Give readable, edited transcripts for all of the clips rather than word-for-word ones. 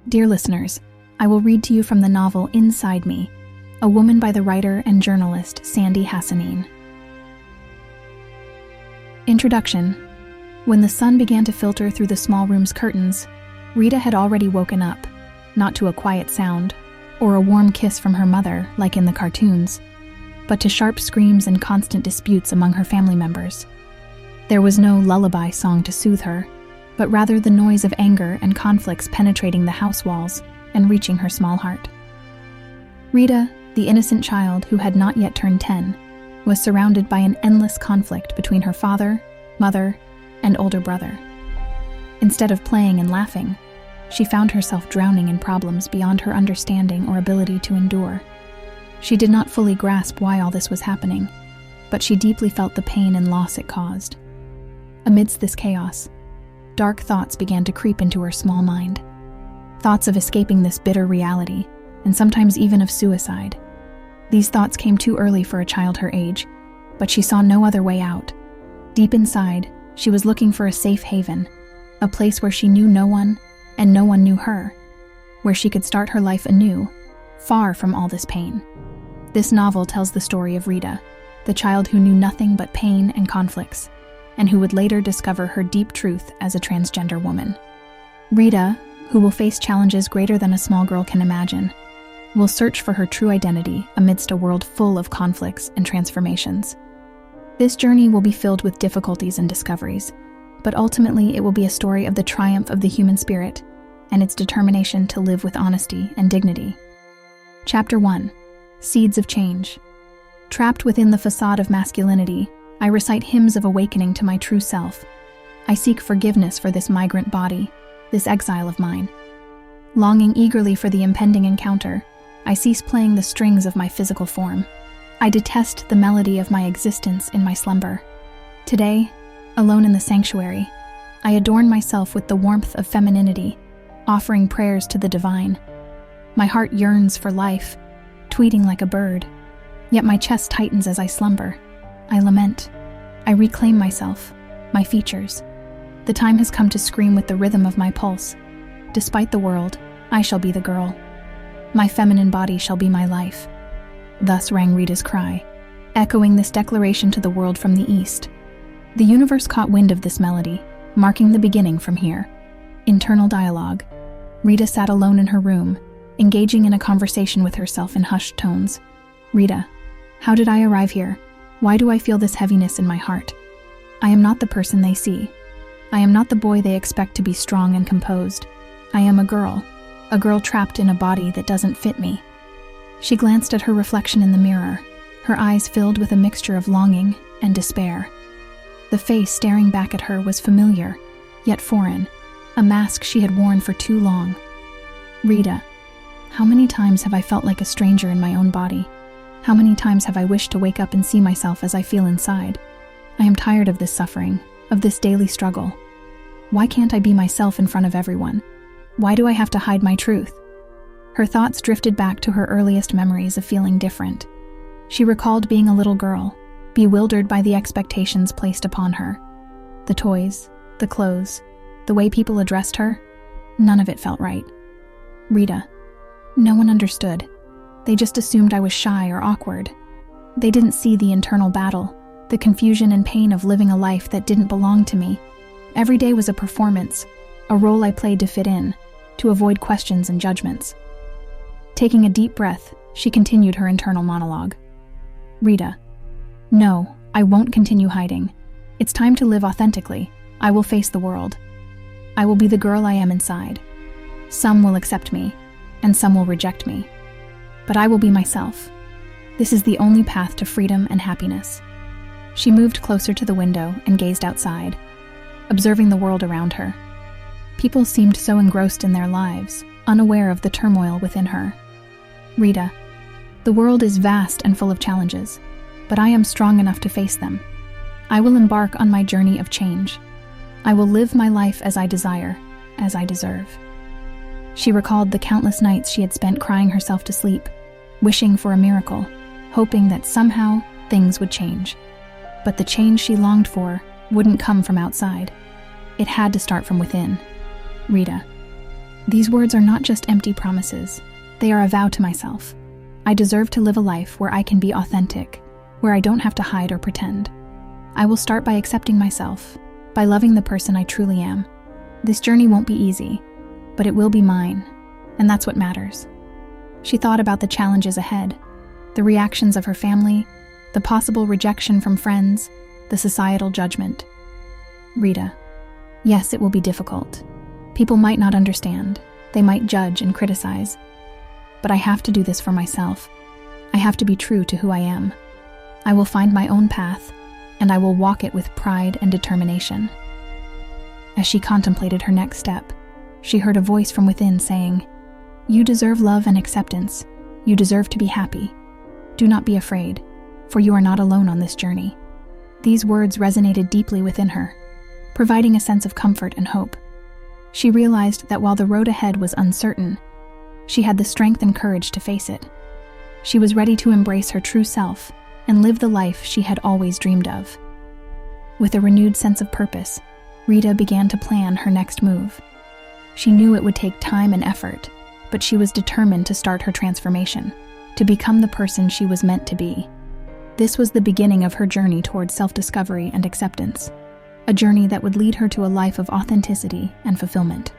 Dear listeners, I will read to you from the novel Inside Me, A Woman by the writer and journalist Sandy Hassanein. Introduction. When the sun began to filter through the small room's curtains, Rita had already woken up, not to a quiet sound or a warm kiss from her mother like in the cartoons, but to sharp screams and constant disputes among her family members. There was no lullaby song to soothe her, but rather the noise of anger and conflicts penetrating the house walls and reaching her small heart. Rita, the innocent child who had not yet turned 10, was surrounded by an endless conflict between her father, mother, and older brother. Instead of playing and laughing, she found herself drowning in problems beyond her understanding or ability to endure. She did not fully grasp why all this was happening, but she deeply felt the pain and loss it caused. Amidst this chaos, dark thoughts began to creep into her small mind. Thoughts of escaping this bitter reality, and sometimes even of suicide. These thoughts came too early for a child her age, but she saw no other way out. Deep inside, she was looking for a safe haven, a place where she knew no one, and no one knew her, where she could start her life anew, far from all this pain. This novel tells the story of Rita, the child who knew nothing but pain and conflicts, and who would later discover her deep truth as a transgender woman. Rita, who will face challenges greater than a small girl can imagine, will search for her true identity amidst a world full of conflicts and transformations. This journey will be filled with difficulties and discoveries, but ultimately it will be a story of the triumph of the human spirit and its determination to live with honesty and dignity. Chapter 1. Seeds of Change. Trapped within the facade of masculinity, I recite hymns of awakening to my true self. I seek forgiveness for this migrant body, this exile of mine. Longing eagerly for the impending encounter, I cease playing the strings of my physical form. I detest the melody of my existence in my slumber. Today, alone in the sanctuary, I adorn myself with the warmth of femininity, offering prayers to the divine. My heart yearns for life, tweeting like a bird, yet my chest tightens as I slumber. I lament. I reclaim myself, my features. The time has come to scream with the rhythm of my pulse. Despite the world, I shall be the girl. My feminine body shall be my life. Thus rang Rita's cry, echoing this declaration to the world from the east. The universe caught wind of this melody, marking the beginning from here. Internal dialogue. Rita sat alone in her room, engaging in a conversation with herself in hushed tones. Rita, how did I arrive here? Why do I feel this heaviness in my heart? I am not the person they see. I am not the boy they expect to be strong and composed. I am a girl trapped in a body that doesn't fit me. She glanced at her reflection in the mirror, her eyes filled with a mixture of longing and despair. The face staring back at her was familiar, yet foreign, a mask she had worn for too long. Rita, how many times have I felt like a stranger in my own body? How many times have I wished to wake up and see myself as I feel inside? I am tired of this suffering, of this daily struggle. Why can't I be myself in front of everyone? Why do I have to hide my truth? Her thoughts drifted back to her earliest memories of feeling different. She recalled being a little girl, bewildered by the expectations placed upon her. The toys, the clothes, the way people addressed her, none of it felt right. Rita, no one understood. They just assumed I was shy or awkward. They didn't see the internal battle, the confusion and pain of living a life that didn't belong to me. Every day was a performance, a role I played to fit in, to avoid questions and judgments. Taking a deep breath, she continued her internal monologue. Rita, no, I won't continue hiding. It's time to live authentically. I will face the world. I will be the girl I am inside. Some will accept me, and some will reject me. But I will be myself. This is the only path to freedom and happiness. She moved closer to the window and gazed outside, observing the world around her. People seemed so engrossed in their lives, unaware of the turmoil within her. Rita, the world is vast and full of challenges, but I am strong enough to face them. I will embark on my journey of change. I will live my life as I desire, as I deserve. She recalled the countless nights she had spent crying herself to sleep, wishing for a miracle, hoping that somehow things would change. But the change she longed for wouldn't come from outside. It had to start from within. Rita, These words are not just empty promises. They are a vow to myself. I deserve to live a life where I can be authentic, where I don't have to hide or pretend. I will start by accepting myself, by loving the person I truly am. This journey won't be easy, but it will be mine, and that's what matters. She thought about the challenges ahead, the reactions of her family, the possible rejection from friends, the societal judgment. Rita, yes, it will be difficult. People might not understand. They might judge and criticize. But I have to do this for myself. I have to be true to who I am. I will find my own path, and I will walk it with pride and determination. As she contemplated her next step, she heard a voice from within saying, "You deserve love and acceptance. You deserve to be happy. Do not be afraid, for you are not alone on this journey." These words resonated deeply within her, providing a sense of comfort and hope. She realized that while the road ahead was uncertain, she had the strength and courage to face it. She was ready to embrace her true self and live the life she had always dreamed of. With a renewed sense of purpose, Rita began to plan her next move. She knew it would take time and effort, but she was determined to start her transformation, to become the person she was meant to be. This was the beginning of her journey towards self-discovery and acceptance, a journey that would lead her to a life of authenticity and fulfillment.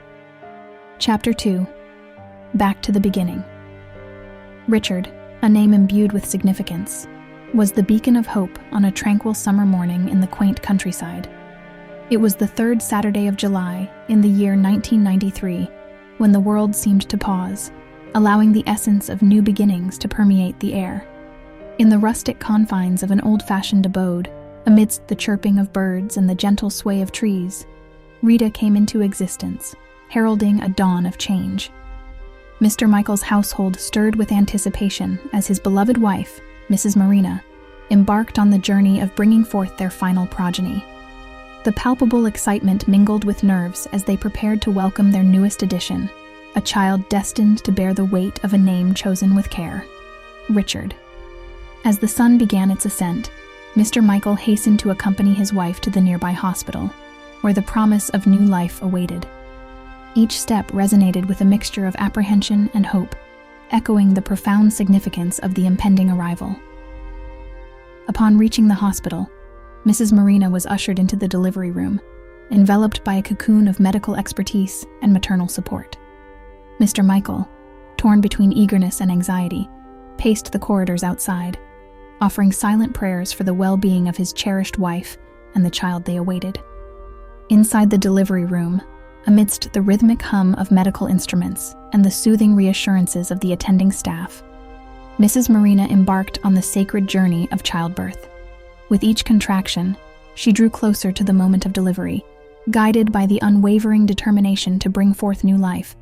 Chapter 2. Back to the beginning. Richard, a name imbued with significance, was the beacon of hope on a tranquil summer morning in the quaint countryside. It was the third Saturday of July in the year 1993, when the world seemed to pause, allowing the essence of new beginnings to permeate the air. In the rustic confines of an old-fashioned abode, amidst the chirping of birds and the gentle sway of trees, Rita came into existence, heralding a dawn of change. Mr. Michael's household stirred with anticipation as his beloved wife, Mrs. Marina, embarked on the journey of bringing forth their final progeny. The palpable excitement mingled with nerves as they prepared to welcome their newest addition, a child destined to bear the weight of a name chosen with care: Richard. As the sun began its ascent, Mr. Michael hastened to accompany his wife to the nearby hospital, where the promise of new life awaited. Each step resonated with a mixture of apprehension and hope, echoing the profound significance of the impending arrival. Upon reaching the hospital, Mrs. Marina was ushered into the delivery room, enveloped by a cocoon of medical expertise and maternal support. Mr. Michael, torn between eagerness and anxiety, paced the corridors outside, offering silent prayers for the well-being of his cherished wife and the child they awaited. Inside the delivery room, amidst the rhythmic hum of medical instruments and the soothing reassurances of the attending staff, Mrs. Marina embarked on the sacred journey of childbirth. With each contraction, she drew closer to the moment of delivery, guided by the unwavering determination to bring forth new life.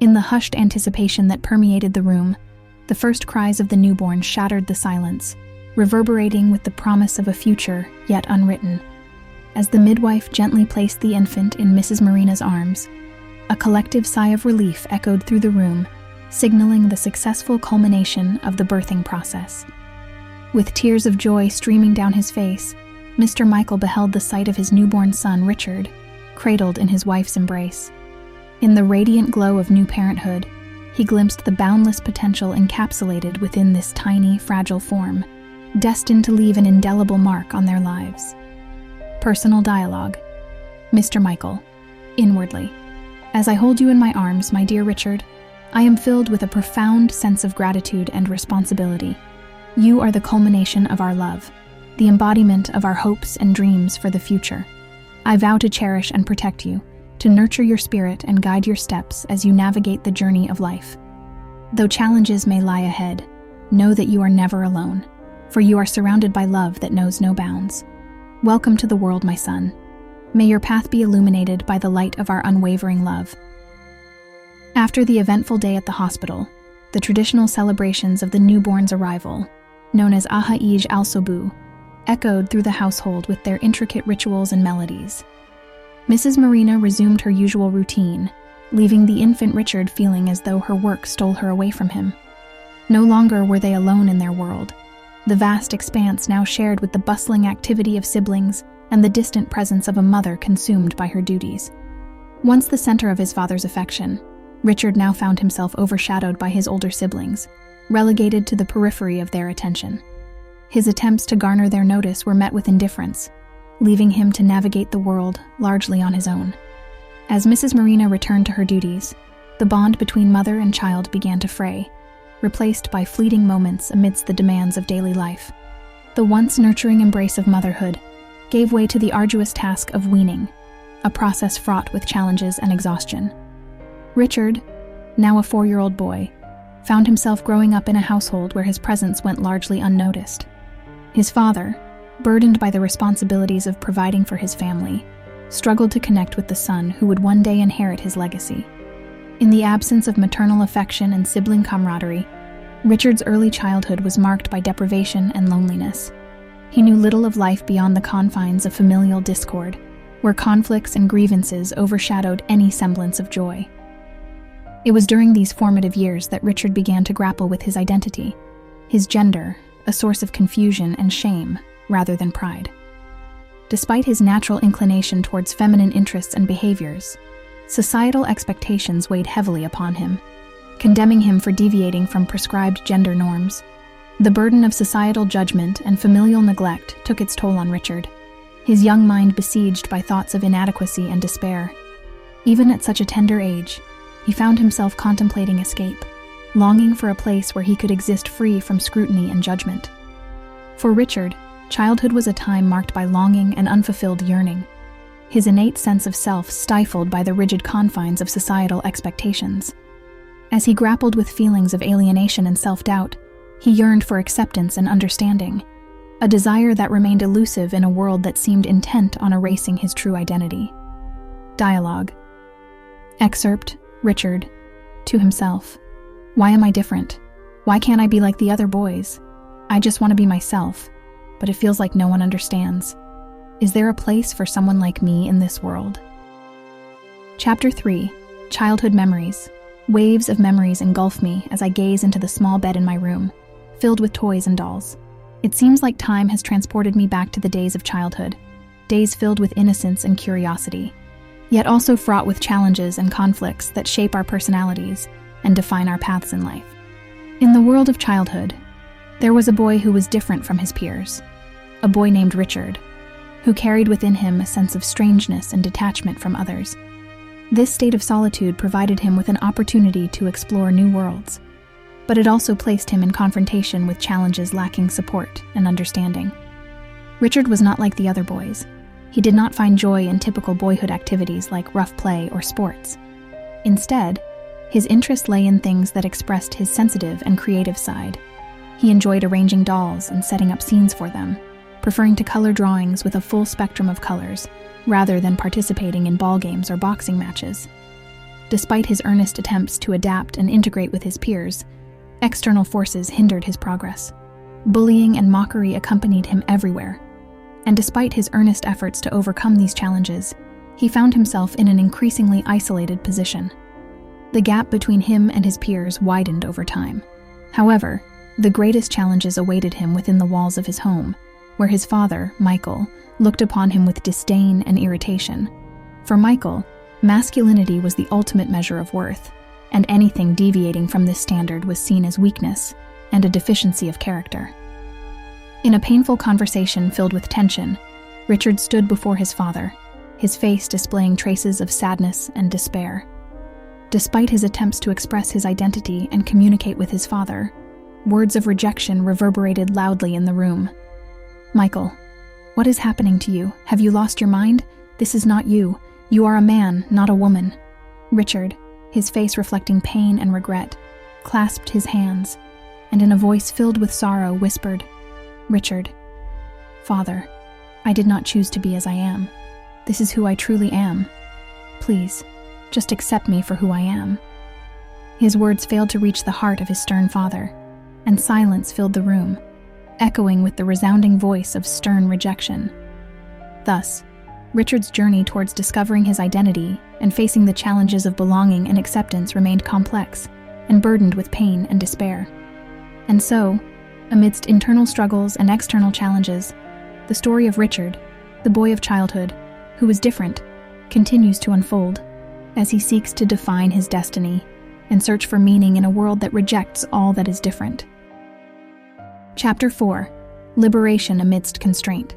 In the hushed anticipation that permeated the room, the first cries of the newborn shattered the silence, reverberating with the promise of a future yet unwritten. As the midwife gently placed the infant in Mrs. Marina's arms, a collective sigh of relief echoed through the room, signaling the successful culmination of the birthing process. With tears of joy streaming down his face, Mr. Michael beheld the sight of his newborn son, Richard, cradled in his wife's embrace. In the radiant glow of new parenthood, he glimpsed the boundless potential encapsulated within this tiny, fragile form, destined to leave an indelible mark on their lives. Personal dialogue. Mr. Michael, inwardly. As I hold you in my arms, my dear Richard, I am filled with a profound sense of gratitude and responsibility. You are the culmination of our love, the embodiment of our hopes and dreams for the future. I vow to cherish and protect you, to nurture your spirit and guide your steps as you navigate the journey of life. Though challenges may lie ahead, know that you are never alone, for you are surrounded by love that knows no bounds. Welcome to the world, my son. May your path be illuminated by the light of our unwavering love. After the eventful day at the hospital, the traditional celebrations of the newborn's arrival, known as Aha'ij al-Sobu, echoed through the household with their intricate rituals and melodies. Mrs. Marina resumed her usual routine, leaving the infant Richard feeling as though her work stole her away from him. No longer were they alone in their world, the vast expanse now shared with the bustling activity of siblings and the distant presence of a mother consumed by her duties. Once the center of his father's affection, Richard now found himself overshadowed by his older siblings, relegated to the periphery of their attention. His attempts to garner their notice were met with indifference, leaving him to navigate the world largely on his own. As Mrs. Marina returned to her duties, the bond between mother and child began to fray, replaced by fleeting moments amidst the demands of daily life. The once nurturing embrace of motherhood gave way to the arduous task of weaning, a process fraught with challenges and exhaustion. Richard, now a 4-year-old boy, found himself growing up in a household where his presence went largely unnoticed. His father, burdened by the responsibilities of providing for his family, struggled to connect with the son who would one day inherit his legacy. In the absence of maternal affection and sibling camaraderie, Richard's early childhood was marked by deprivation and loneliness. He knew little of life beyond the confines of familial discord, where conflicts and grievances overshadowed any semblance of joy. It was during these formative years that Richard began to grapple with his identity, his gender, a source of confusion and shame rather than pride. Despite his natural inclination towards feminine interests and behaviors, societal expectations weighed heavily upon him, condemning him for deviating from prescribed gender norms. The burden of societal judgment and familial neglect took its toll on Richard, his young mind besieged by thoughts of inadequacy and despair. Even at such a tender age, he found himself contemplating escape, longing for a place where he could exist free from scrutiny and judgment. For Richard, childhood was a time marked by longing and unfulfilled yearning, his innate sense of self stifled by the rigid confines of societal expectations. As he grappled with feelings of alienation and self-doubt, he yearned for acceptance and understanding, a desire that remained elusive in a world that seemed intent on erasing his true identity. Dialogue. Excerpt, Richard, to himself. Why am I different? Why can't I be like the other boys? I just want to be myself, but it feels like no one understands. Is there a place for someone like me in this world? Chapter 3. Childhood Memories. Waves of memories engulf me as I gaze into the small bed in my room, filled with toys and dolls. It seems like time has transported me back to the days of childhood, days filled with innocence and curiosity, yet also fraught with challenges and conflicts that shape our personalities and define our paths in life. In the world of childhood, there was a boy who was different from his peers, a boy named Richard, who carried within him a sense of strangeness and detachment from others. This state of solitude provided him with an opportunity to explore new worlds, but it also placed him in confrontation with challenges lacking support and understanding. Richard was not like the other boys. He did not find joy in typical boyhood activities like rough play or sports. Instead, his interest lay in things that expressed his sensitive and creative side. He enjoyed arranging dolls and setting up scenes for them, preferring to color drawings with a full spectrum of colors, rather than participating in ball games or boxing matches. Despite his earnest attempts to adapt and integrate with his peers, external forces hindered his progress. Bullying and mockery accompanied him everywhere, and despite his earnest efforts to overcome these challenges, he found himself in an increasingly isolated position. The gap between him and his peers widened over time. However, the greatest challenges awaited him within the walls of his home, where his father, Michael, looked upon him with disdain and irritation. For Michael, masculinity was the ultimate measure of worth, and anything deviating from this standard was seen as weakness and a deficiency of character. In a painful conversation filled with tension, Richard stood before his father, his face displaying traces of sadness and despair. Despite his attempts to express his identity and communicate with his father, words of rejection reverberated loudly in the room. "Michael, what is happening to you? Have you lost your mind? This is not you. You are a man, not a woman." Richard, his face reflecting pain and regret, clasped his hands, and in a voice filled with sorrow whispered, "Richard, Father, I did not choose to be as I am. This is who I truly am. Please, just accept me for who I am." His words failed to reach the heart of his stern father, and silence filled the room, echoing with the resounding voice of stern rejection. Thus, Richard's journey towards discovering his identity and facing the challenges of belonging and acceptance remained complex and burdened with pain and despair. And so, amidst internal struggles and external challenges, the story of Richard, the boy of childhood, who was different, continues to unfold as he seeks to define his destiny and search for meaning in a world that rejects all that is different. Chapter 4. Liberation amidst constraint.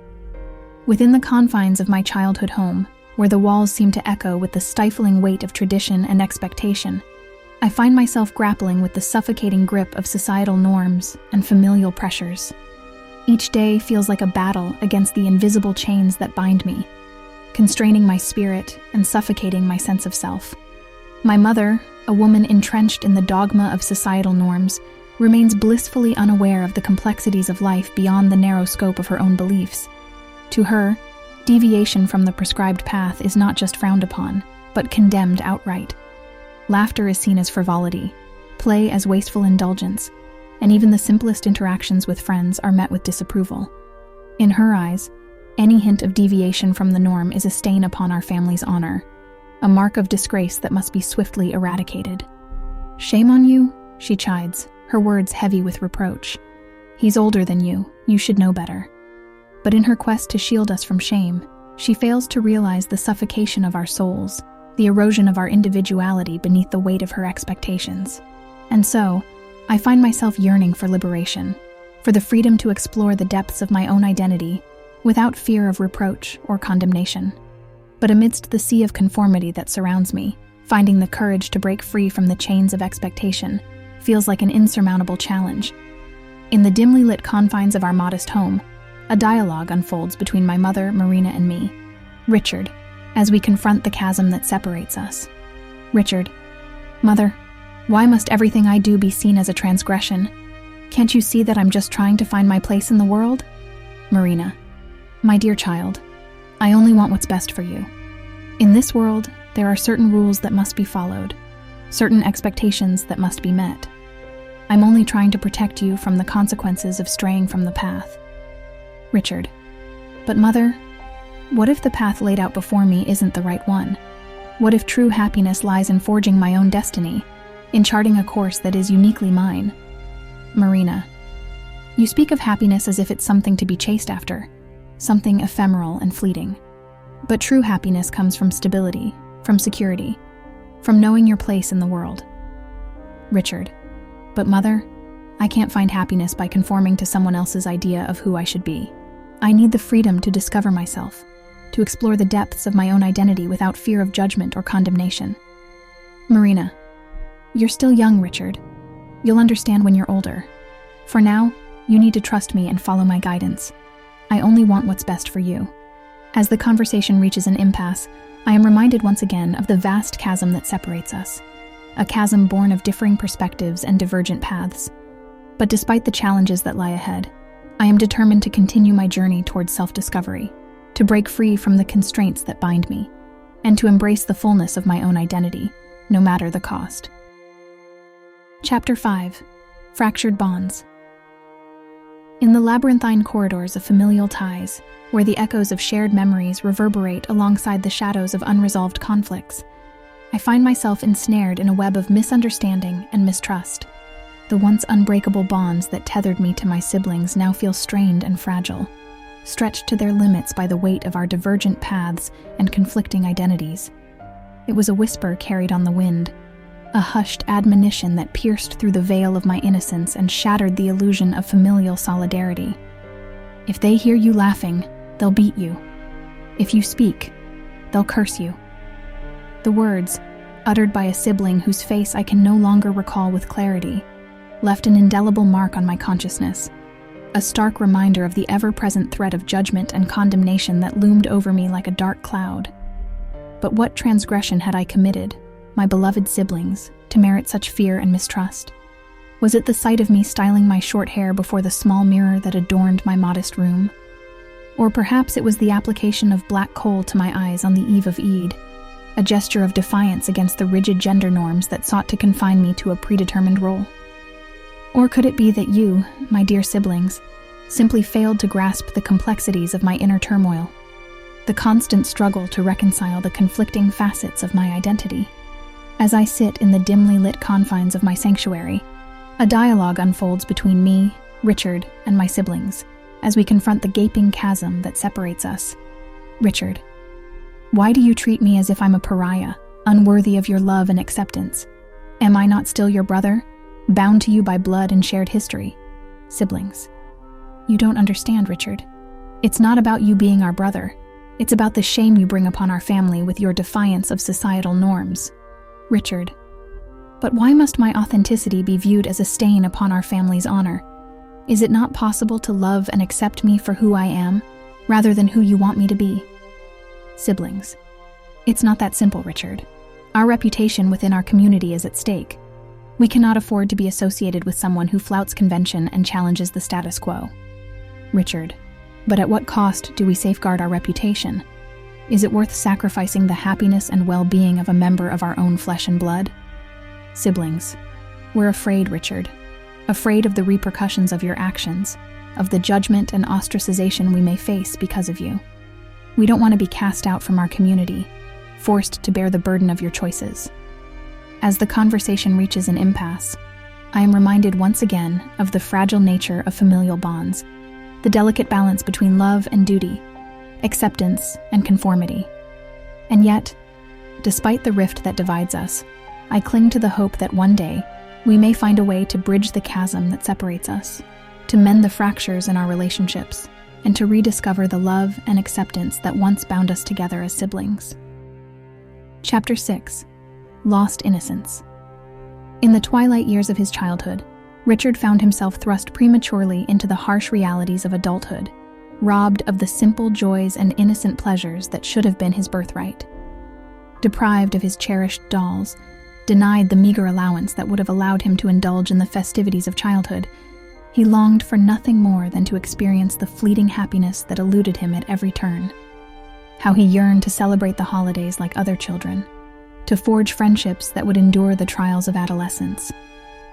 Within the confines of my childhood home, where the walls seem to echo with the stifling weight of tradition and expectation, I find myself grappling with the suffocating grip of societal norms and familial pressures. Each day feels like a battle against the invisible chains that bind me, constraining my spirit and suffocating my sense of self. My mother, a woman entrenched in the dogma of societal norms, remains blissfully unaware of the complexities of life beyond the narrow scope of her own beliefs. To her, deviation from the prescribed path is not just frowned upon, but condemned outright. Laughter is seen as frivolity, play as wasteful indulgence, and even the simplest interactions with friends are met with disapproval. In her eyes, any hint of deviation from the norm is a stain upon our family's honor, a mark of disgrace that must be swiftly eradicated. "Shame on you," she chides, her words heavy with reproach. "He's older than you should know better." But in her quest to shield us from shame, she fails to realize the suffocation of our souls, the erosion of our individuality beneath the weight of her expectations. And so, I find myself yearning for liberation, for the freedom to explore the depths of my own identity without fear of reproach or condemnation. But amidst the sea of conformity that surrounds me, finding the courage to break free from the chains of expectation feels like an insurmountable challenge. In the dimly lit confines of our modest home, a dialogue unfolds between my mother, Marina, and me, Richard, as we confront the chasm that separates us. Richard: "Mother, why must everything I do be seen as a transgression? Can't you see that I'm just trying to find my place in the world?" Marina: "My dear child, I only want what's best for you. In this world, there are certain rules that must be followed, certain expectations that must be met. I'm only trying to protect you from the consequences of straying from the path." Richard: "But mother, what if the path laid out before me isn't the right one? What if true happiness lies in forging my own destiny, in charting a course that is uniquely mine?" Marina: "You speak of happiness as if it's something to be chased after, something ephemeral and fleeting. But true happiness comes from stability, from security, from knowing your place in the world." Richard: "But mother, I can't find happiness by conforming to someone else's idea of who I should be. I need the freedom to discover myself, to explore the depths of my own identity without fear of judgment or condemnation." Marina: "You're still young, Richard. You'll understand when you're older. For now, you need to trust me and follow my guidance. I only want what's best for you." As the conversation reaches an impasse, I am reminded once again of the vast chasm that separates us, a chasm born of differing perspectives and divergent paths. But despite the challenges that lie ahead, I am determined to continue my journey towards self-discovery, to break free from the constraints that bind me, and to embrace the fullness of my own identity, no matter the cost. Chapter 5. Fractured Bonds. In the labyrinthine corridors of familial ties, where the echoes of shared memories reverberate alongside the shadows of unresolved conflicts, I find myself ensnared in a web of misunderstanding and mistrust. The once unbreakable bonds that tethered me to my siblings now feel strained and fragile, stretched to their limits by the weight of our divergent paths and conflicting identities. It was a whisper carried on the wind, a hushed admonition that pierced through the veil of my innocence and shattered the illusion of familial solidarity. "If they hear you laughing, they'll beat you. If you speak, they'll curse you." The words, uttered by a sibling whose face I can no longer recall with clarity, left an indelible mark on my consciousness, a stark reminder of the ever-present threat of judgment and condemnation that loomed over me like a dark cloud. But what transgression had I committed, my beloved siblings, to merit such fear and mistrust? Was it the sight of me styling my short hair before the small mirror that adorned my modest room? Or perhaps it was the application of black coal to my eyes on the eve of Eid, a gesture of defiance against the rigid gender norms that sought to confine me to a predetermined role? Or could it be that you, my dear siblings, simply failed to grasp the complexities of my inner turmoil, the constant struggle to reconcile the conflicting facets of my identity? As I sit in the dimly lit confines of my sanctuary, a dialogue unfolds between me, Richard, and my siblings, as we confront the gaping chasm that separates us. Richard: "Why do you treat me as if I'm a pariah, unworthy of your love and acceptance? Am I not still your brother, bound to you by blood and shared history? Siblings. You don't understand, Richard. It's not about you being our brother. It's about the shame you bring upon our family with your defiance of societal norms. Richard. But why must my authenticity be viewed as a stain upon our family's honor? Is it not possible to love and accept me for who I am, rather than who you want me to be? Siblings. It's not that simple, Richard. Our reputation within our community is at stake. We cannot afford to be associated with someone who flouts convention and challenges the status quo. Richard. But at what cost do we safeguard our reputation? Is it worth sacrificing the happiness and well-being of a member of our own flesh and blood? Siblings. We're afraid, Richard. Afraid of the repercussions of your actions, of the judgment and ostracization we may face because of you. We don't want to be cast out from our community, forced to bear the burden of your choices. As the conversation reaches an impasse, I am reminded once again of the fragile nature of familial bonds, the delicate balance between love and duty, acceptance and conformity. And yet, despite the rift that divides us, I cling to the hope that one day we may find a way to bridge the chasm that separates us, to mend the fractures in our relationships, and to rediscover the love and acceptance that once bound us together as siblings. Chapter 6. Lost Innocence. In the twilight years of his childhood, Richard found himself thrust prematurely into the harsh realities of adulthood, robbed of the simple joys and innocent pleasures that should have been his birthright. Deprived of his cherished dolls, denied the meager allowance that would have allowed him to indulge in the festivities of childhood, he longed for nothing more than to experience the fleeting happiness that eluded him at every turn. How he yearned to celebrate the holidays like other children, to forge friendships that would endure the trials of adolescence,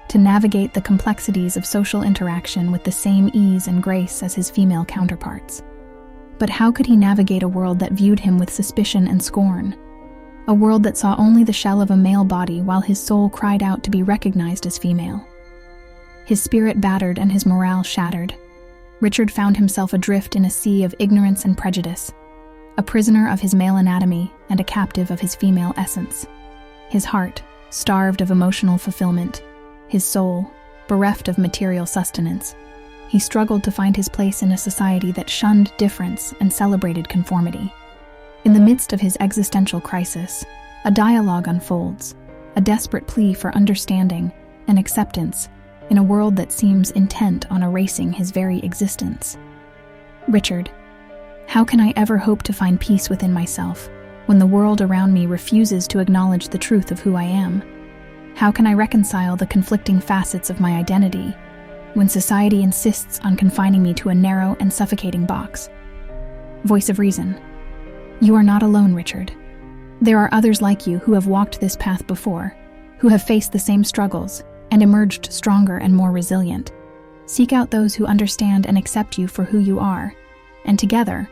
to navigate the complexities of social interaction with the same ease and grace as his female counterparts. But how could he navigate a world that viewed him with suspicion and scorn? A world that saw only the shell of a male body while his soul cried out to be recognized as female. His spirit battered and his morale shattered, Richard found himself adrift in a sea of ignorance and prejudice, a prisoner of his male anatomy and a captive of his female essence. His heart, starved of emotional fulfillment, his soul, bereft of material sustenance, he struggled to find his place in a society that shunned difference and celebrated conformity. In the midst of his existential crisis, a dialogue unfolds, a desperate plea for understanding and acceptance in a world that seems intent on erasing his very existence. Richard, how can I ever hope to find peace within myself when the world around me refuses to acknowledge the truth of who I am? How can I reconcile the conflicting facets of my identity when society insists on confining me to a narrow and suffocating box? Voice of reason. You are not alone, Richard. There are others like you who have walked this path before, who have faced the same struggles and emerged stronger and more resilient. Seek out those who understand and accept you for who you are, and together,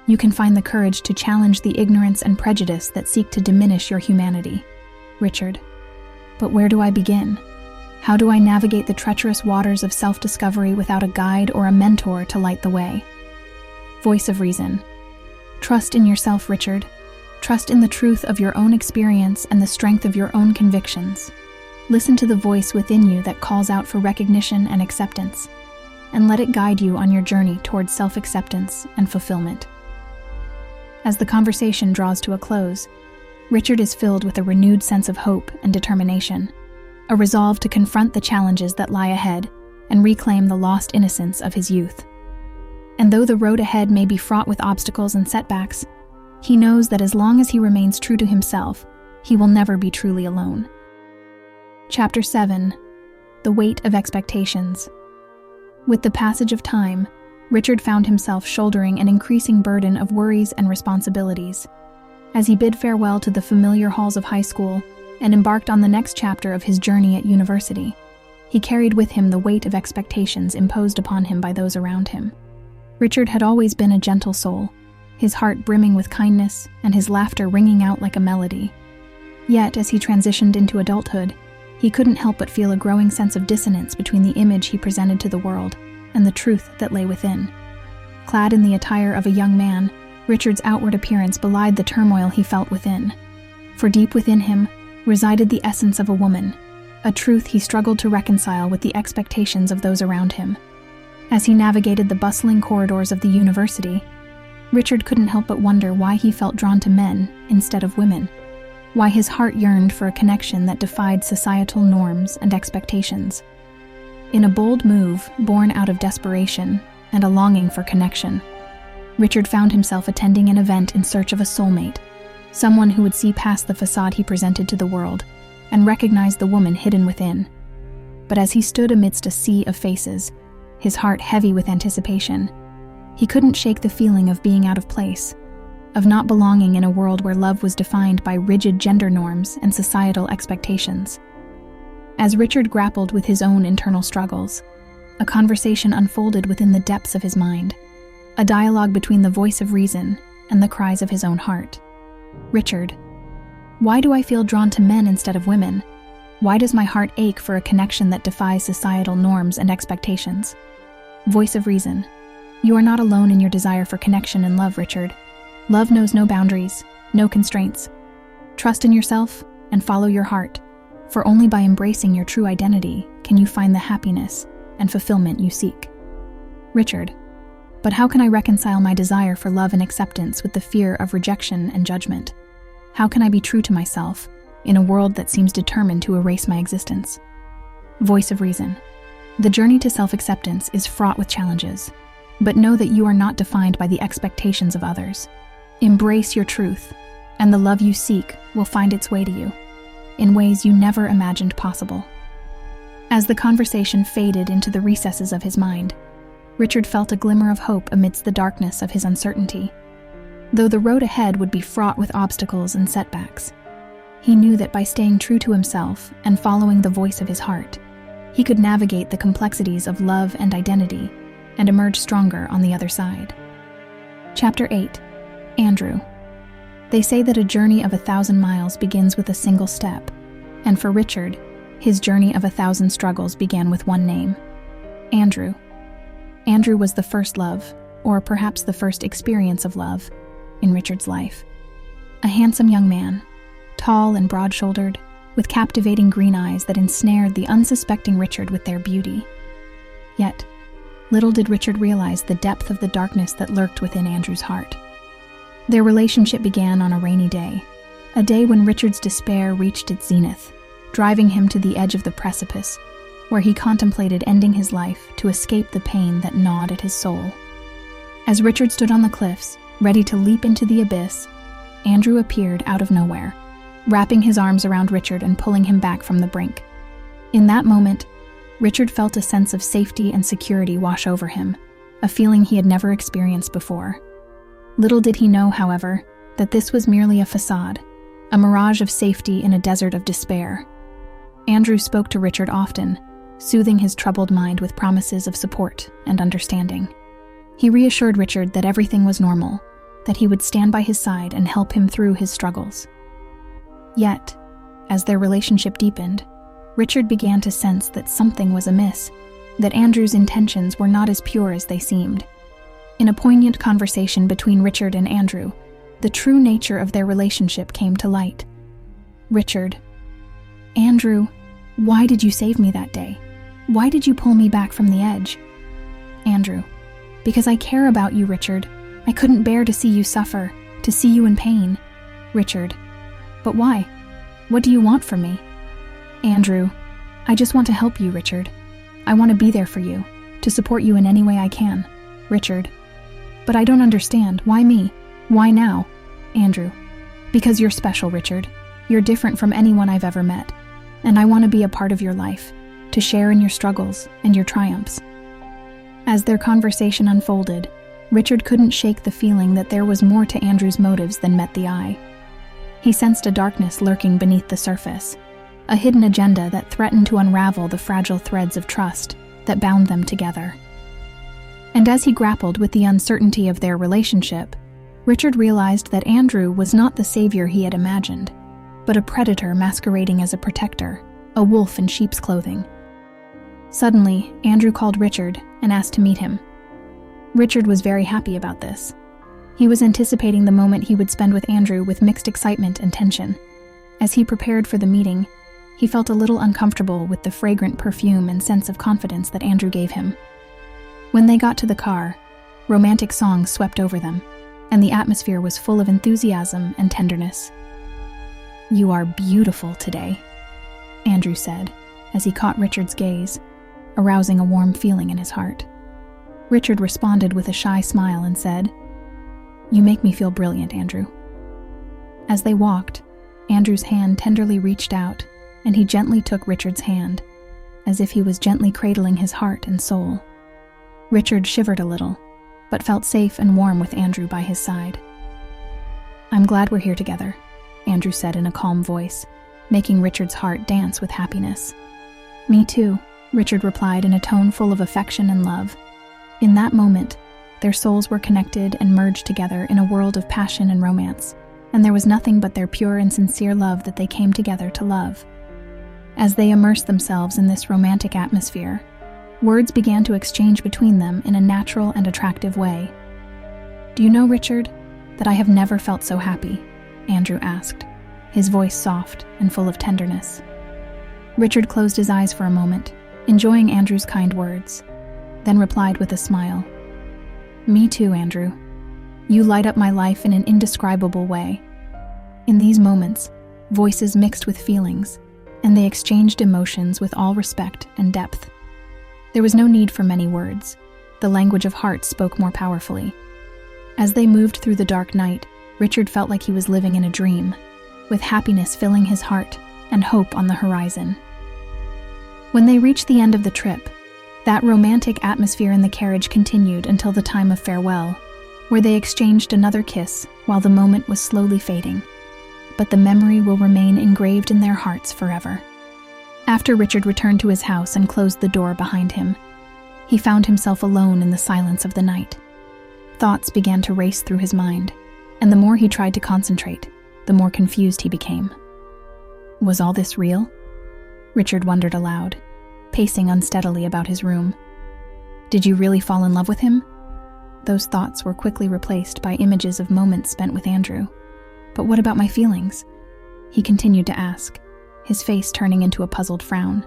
you can find the courage to challenge the ignorance and prejudice that seek to diminish your humanity. Richard. But where do I begin? How do I navigate the treacherous waters of self-discovery without a guide or a mentor to light the way? Voice of reason. Trust in yourself, Richard. Trust in the truth of your own experience and the strength of your own convictions. Listen to the voice within you that calls out for recognition and acceptance, and let it guide you on your journey towards self-acceptance and fulfillment. As the conversation draws to a close, Richard is filled with a renewed sense of hope and determination, a resolve to confront the challenges that lie ahead and reclaim the lost innocence of his youth. And though the road ahead may be fraught with obstacles and setbacks, he knows that as long as he remains true to himself, he will never be truly alone. Chapter 7. The Weight of Expectations. With the passage of time, Richard found himself shouldering an increasing burden of worries and responsibilities. As he bid farewell to the familiar halls of high school and embarked on the next chapter of his journey at university, he carried with him the weight of expectations imposed upon him by those around him. Richard had always been a gentle soul, his heart brimming with kindness and his laughter ringing out like a melody. Yet, as he transitioned into adulthood, he couldn't help but feel a growing sense of dissonance between the image he presented to the world and the truth that lay within. Clad in the attire of a young man, Richard's outward appearance belied the turmoil he felt within. For deep within him resided the essence of a woman, a truth he struggled to reconcile with the expectations of those around him. As he navigated the bustling corridors of the university, Richard couldn't help but wonder why he felt drawn to men instead of women, why his heart yearned for a connection that defied societal norms and expectations. In a bold move born out of desperation and a longing for connection, Richard found himself attending an event in search of a soulmate, someone who would see past the facade he presented to the world and recognize the woman hidden within. But as he stood amidst a sea of faces, his heart heavy with anticipation, he couldn't shake the feeling of being out of place, of not belonging in a world where love was defined by rigid gender norms and societal expectations. As Richard grappled with his own internal struggles, a conversation unfolded within the depths of his mind, a dialogue between the voice of reason and the cries of his own heart. Richard, why do I feel drawn to men instead of women? Why does my heart ache for a connection that defies societal norms and expectations? Voice of reason, you are not alone in your desire for connection and love, Richard. Love knows no boundaries, no constraints. Trust in yourself and follow your heart, for only by embracing your true identity can you find the happiness and fulfillment you seek. Richard, but how can I reconcile my desire for love and acceptance with the fear of rejection and judgment? How can I be true to myself in a world that seems determined to erase my existence? Voice of reason, the journey to self-acceptance is fraught with challenges, but know that you are not defined by the expectations of others. Embrace your truth, and the love you seek will find its way to you, in ways you never imagined possible. As the conversation faded into the recesses of his mind, Richard felt a glimmer of hope amidst the darkness of his uncertainty. Though the road ahead would be fraught with obstacles and setbacks, he knew that by staying true to himself and following the voice of his heart, he could navigate the complexities of love and identity and emerge stronger on the other side. Chapter 8. Andrew. They say that a journey of 1,000 miles begins with a single step, and for Richard, his journey of 1,000 struggles began with one name: Andrew. Andrew was the first love, or perhaps the first experience of love, in Richard's life. A handsome young man, tall and broad-shouldered, with captivating green eyes that ensnared the unsuspecting Richard with their beauty. Yet, little did Richard realize the depth of the darkness that lurked within Andrew's heart. Their relationship began on a rainy day, a day when Richard's despair reached its zenith, driving him to the edge of the precipice, where he contemplated ending his life to escape the pain that gnawed at his soul. As Richard stood on the cliffs, ready to leap into the abyss, Andrew appeared out of nowhere, wrapping his arms around Richard and pulling him back from the brink. In that moment, Richard felt a sense of safety and security wash over him, a feeling he had never experienced before. Little did he know, however, that this was merely a facade, a mirage of safety in a desert of despair. Andrew spoke to Richard often, soothing his troubled mind with promises of support and understanding. He reassured Richard that everything was normal, that he would stand by his side and help him through his struggles. Yet, as their relationship deepened, Richard began to sense that something was amiss, that Andrew's intentions were not as pure as they seemed. In a poignant conversation between Richard and Andrew, the true nature of their relationship came to light. Richard, Andrew, why did you save me that day? Why did you pull me back from the edge? Andrew, because I care about you, Richard. I couldn't bear to see you suffer, to see you in pain. Richard, but why? What do you want from me? Andrew, I just want to help you, Richard. I want to be there for you, to support you in any way I can. Richard, but I don't understand. Why me? Why now? Andrew, because you're special, Richard. You're different from anyone I've ever met, and I want to be a part of your life, to share in your struggles and your triumphs. As their conversation unfolded, Richard couldn't shake the feeling that there was more to Andrew's motives than met the eye. He sensed a darkness lurking beneath the surface, a hidden agenda that threatened to unravel the fragile threads of trust that bound them together. And as he grappled with the uncertainty of their relationship, Richard realized that Andrew was not the savior he had imagined, but a predator masquerading as a protector, a wolf in sheep's clothing. Suddenly, Andrew called Richard and asked to meet him. Richard was very happy about this. He was anticipating the moment he would spend with Andrew with mixed excitement and tension. As he prepared for the meeting, He felt a little uncomfortable with the fragrant perfume and sense of confidence that Andrew gave him. When they got to the car, romantic songs swept over them, and the atmosphere was full of enthusiasm and tenderness. "You are beautiful today," Andrew said, as he caught Richard's gaze, arousing a warm feeling in his heart. Richard responded with a shy smile and said, "You make me feel brilliant, Andrew." As they walked, Andrew's hand tenderly reached out, and he gently took Richard's hand, as if he was gently cradling his heart and soul. Richard shivered a little, but felt safe and warm with Andrew by his side. "I'm glad we're here together," Andrew said in a calm voice, making Richard's heart dance with happiness. "Me too," Richard replied in a tone full of affection and love. In that moment, their souls were connected and merged together in a world of passion and romance, and there was nothing but their pure and sincere love that they came together to love. As they immersed themselves in this romantic atmosphere, words began to exchange between them in a natural and attractive way. "Do you know, Richard, that I have never felt so happy?" Andrew asked, his voice soft and full of tenderness. Richard closed his eyes for a moment, enjoying Andrew's kind words, then replied with a smile, "Me too, Andrew. You light up my life in an indescribable way." In these moments, voices mixed with feelings, and they exchanged emotions with all respect and depth. There was no need for many words. The language of heart spoke more powerfully. As they moved through the dark night, Richard felt like he was living in a dream, with happiness filling his heart and hope on the horizon. When they reached the end of the trip, that romantic atmosphere in the carriage continued until the time of farewell, where they exchanged another kiss while the moment was slowly fading. But the memory will remain engraved in their hearts forever. After Richard returned to his house and closed the door behind him, he found himself alone in the silence of the night. Thoughts began to race through his mind, and the more he tried to concentrate, the more confused he became. Was all this real? Richard wondered aloud, pacing unsteadily about his room. Did you really fall in love with him? Those thoughts were quickly replaced by images of moments spent with Andrew. But what about my feelings? He continued to ask, his face turning into a puzzled frown.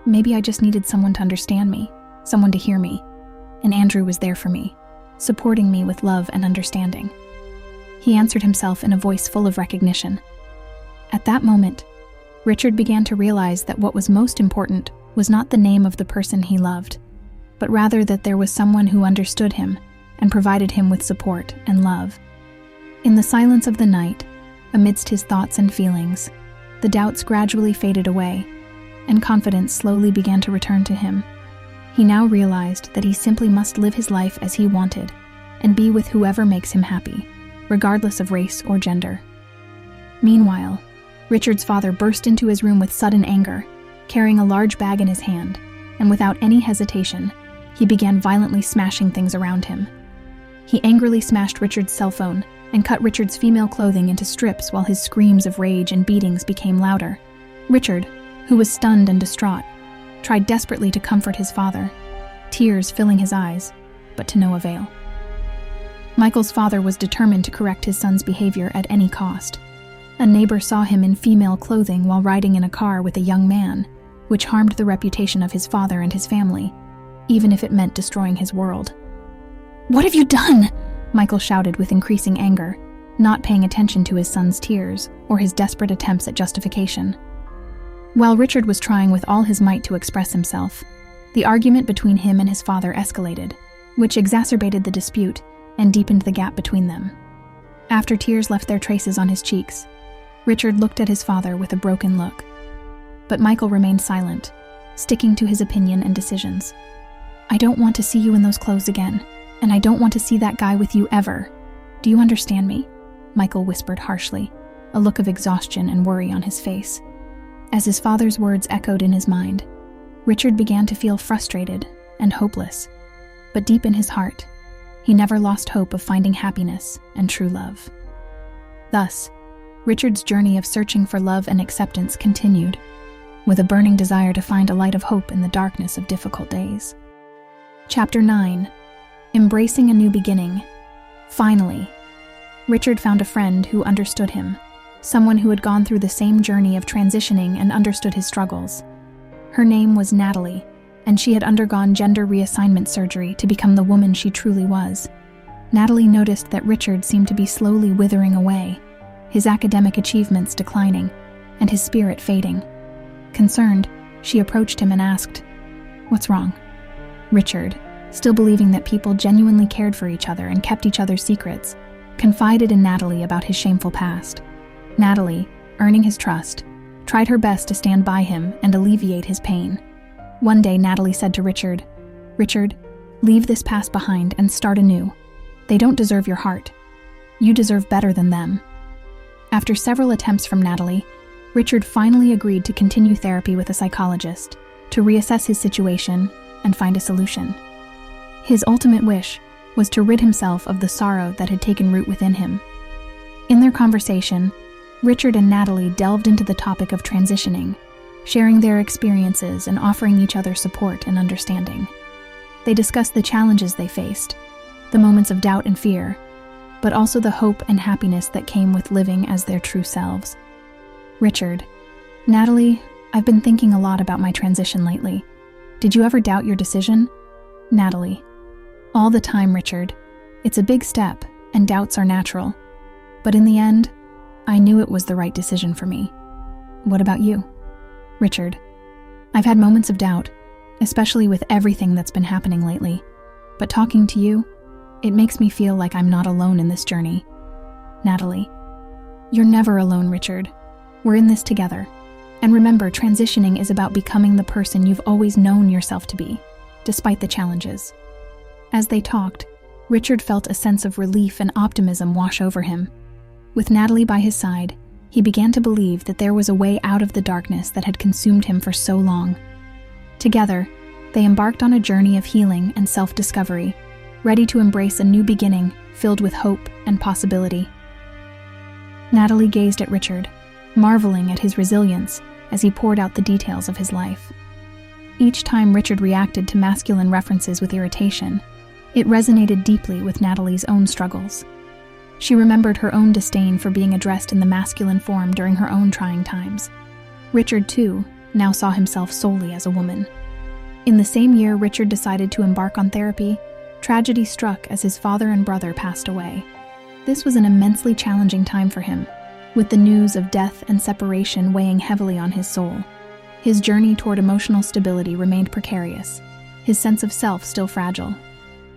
Maybe I just needed someone to understand me, someone to hear me, and Andrew was there for me, supporting me with love and understanding. He answered himself in a voice full of recognition. At that moment, Richard began to realize that what was most important was not the name of the person he loved, but rather that there was someone who understood him and provided him with support and love. In the silence of the night, amidst his thoughts and feelings, the doubts gradually faded away, and confidence slowly began to return to him. He now realized that he simply must live his life as he wanted, and be with whoever makes him happy, regardless of race or gender. Meanwhile, Richard's father burst into his room with sudden anger, carrying a large bag in his hand, and without any hesitation, he began violently smashing things around him. He angrily smashed Richard's cell phone and cut Richard's female clothing into strips while his screams of rage and beatings became louder. Richard, who was stunned and distraught, tried desperately to comfort his father, tears filling his eyes, but to no avail. Michael's father was determined to correct his son's behavior at any cost. A neighbor saw him in female clothing while riding in a car with a young man, which harmed the reputation of his father and his family, even if it meant destroying his world. "What have you done?" Michael shouted with increasing anger, not paying attention to his son's tears or his desperate attempts at justification. While Richard was trying with all his might to express himself, the argument between him and his father escalated, which exacerbated the dispute and deepened the gap between them. After tears left their traces on his cheeks, Richard looked at his father with a broken look. But Michael remained silent, sticking to his opinion and decisions. "I don't want to see you in those clothes again, and I don't want to see that guy with you ever. Do you understand me?" Michael whispered harshly, a look of exhaustion and worry on his face. As his father's words echoed in his mind, Richard began to feel frustrated and hopeless. But deep in his heart, he never lost hope of finding happiness and true love. Thus, Richard's journey of searching for love and acceptance continued, with a burning desire to find a light of hope in the darkness of difficult days. Chapter 9. Embracing a New Beginning. Finally, Richard found a friend who understood him, someone who had gone through the same journey of transitioning and understood his struggles. Her name was Natalie, and she had undergone gender reassignment surgery to become the woman she truly was. Natalie noticed that Richard seemed to be slowly withering away, his academic achievements declining, and his spirit fading. Concerned, she approached him and asked, "What's wrong?" Richard, still believing that people genuinely cared for each other and kept each other's secrets, confided in Natalie about his shameful past. Natalie, earning his trust, tried her best to stand by him and alleviate his pain. One day, Natalie said to Richard, "Richard, leave this past behind and start anew. They don't deserve your heart. You deserve better than them." After several attempts from Natalie, Richard finally agreed to continue therapy with a psychologist to reassess his situation and find a solution. His ultimate wish was to rid himself of the sorrow that had taken root within him. In their conversation, Richard and Natalie delved into the topic of transitioning, sharing their experiences and offering each other support and understanding. They discussed the challenges they faced, the moments of doubt and fear, but also the hope and happiness that came with living as their true selves. Richard, "Natalie, I've been thinking a lot about my transition lately. Did you ever doubt your decision?" Natalie, "All the time, Richard. It's a big step, and doubts are natural. But in the end, I knew it was the right decision for me. What about you?" Richard, "I've had moments of doubt, especially with everything that's been happening lately. But talking to you, it makes me feel like I'm not alone in this journey." Natalie, "You're never alone, Richard. We're in this together. And remember, transitioning is about becoming the person you've always known yourself to be, despite the challenges." As they talked, Richard felt a sense of relief and optimism wash over him. With Natalie by his side, he began to believe that there was a way out of the darkness that had consumed him for so long. Together, they embarked on a journey of healing and self-discovery, ready to embrace a new beginning filled with hope and possibility. Natalie gazed at Richard, marveling at his resilience as he poured out the details of his life. Each time Richard reacted to masculine references with irritation, it resonated deeply with Natalie's own struggles. She remembered her own disdain for being addressed in the masculine form during her own trying times. Richard, too, now saw himself solely as a woman. In the same year Richard decided to embark on therapy, tragedy struck as his father and brother passed away. This was an immensely challenging time for him, with the news of death and separation weighing heavily on his soul. His journey toward emotional stability remained precarious, his sense of self still fragile.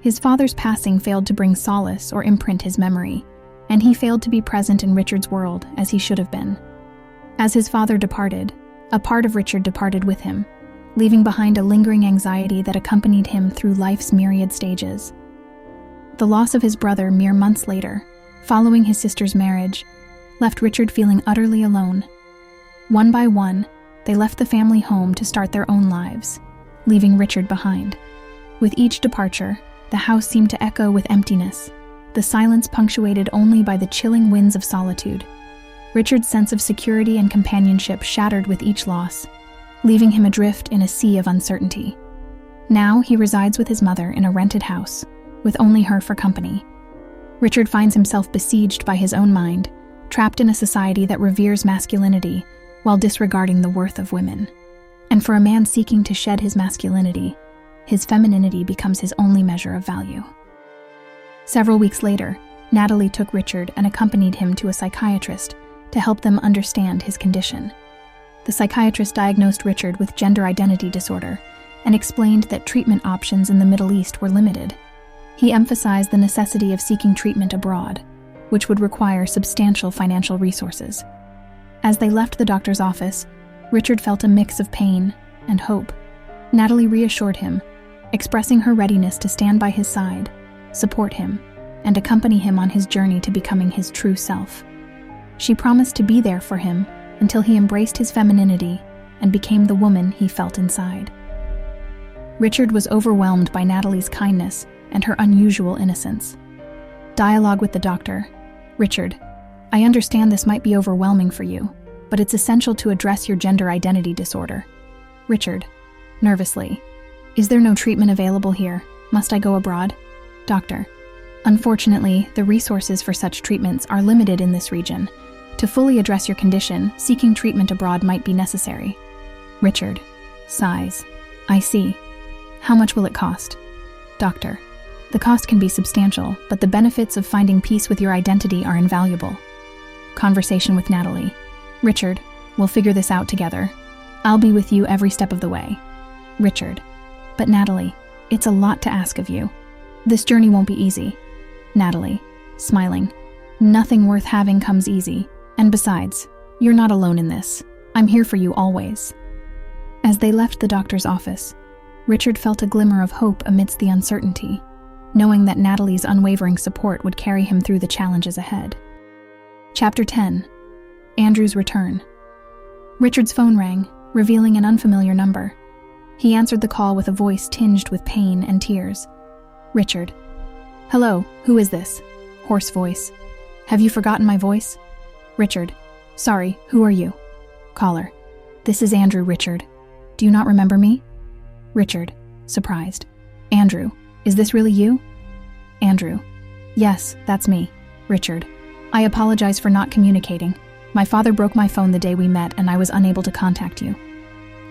His father's passing failed to bring solace or imprint his memory, and he failed to be present in Richard's world as he should have been. As his father departed, a part of Richard departed with him, leaving behind a lingering anxiety that accompanied him through life's myriad stages. The loss of his brother mere months later, following his sister's marriage, left Richard feeling utterly alone. One by one, they left the family home to start their own lives, leaving Richard behind. With each departure, the house seemed to echo with emptiness, the silence punctuated only by the chilling winds of solitude. Richard's sense of security and companionship shattered with each loss, leaving him adrift in a sea of uncertainty. Now he resides with his mother in a rented house, with only her for company. Richard finds himself besieged by his own mind, trapped in a society that reveres masculinity while disregarding the worth of women. And for a man seeking to shed his masculinity, his femininity becomes his only measure of value. Several weeks later, Natalie took Richard and accompanied him to a psychiatrist to help them understand his condition. The psychiatrist diagnosed Richard with gender identity disorder and explained that treatment options in the Middle East were limited. He emphasized the necessity of seeking treatment abroad, which would require substantial financial resources. As they left the doctor's office, Richard felt a mix of pain and hope. Natalie reassured him, expressing her readiness to stand by his side, support him, and accompany him on his journey to becoming his true self. She promised to be there for him until he embraced his femininity and became the woman he felt inside. Richard was overwhelmed by Natalie's kindness and her unusual innocence. Dialogue with the doctor. "Richard, I understand this might be overwhelming for you, but it's essential to address your gender identity disorder." Richard, nervously, "Is there no treatment available here? Must I go abroad?" Doctor, "Unfortunately, the resources for such treatments are limited in this region, To fully address your condition, seeking treatment abroad might be necessary. Richard sighs. I see. How much will it cost? Doctor. The cost can be substantial, but the benefits of finding peace with your identity are invaluable. Conversation with Natalie. Richard, we'll figure this out together. I'll be with you every step of the way. Richard. But Natalie, it's a lot to ask of you. This journey won't be easy. Natalie, smiling. Nothing worth having comes easy. And besides, you're not alone in this. I'm here for you always. As they left the doctor's office, Richard felt a glimmer of hope amidst the uncertainty, knowing that Natalie's unwavering support would carry him through the challenges ahead. Chapter 10. Andrew's return. Richard's phone rang, revealing an unfamiliar number. He answered the call with a voice tinged with pain and tears. Richard. Hello, who is this? Hoarse voice. Have you forgotten my voice? Richard. Sorry, who are you? Caller. This is Andrew, Richard. Do you not remember me? Richard, surprised. Andrew, is this really you? Andrew. Yes, that's me. Richard. I apologize for not communicating. My father broke my phone the day we met and I was unable to contact you.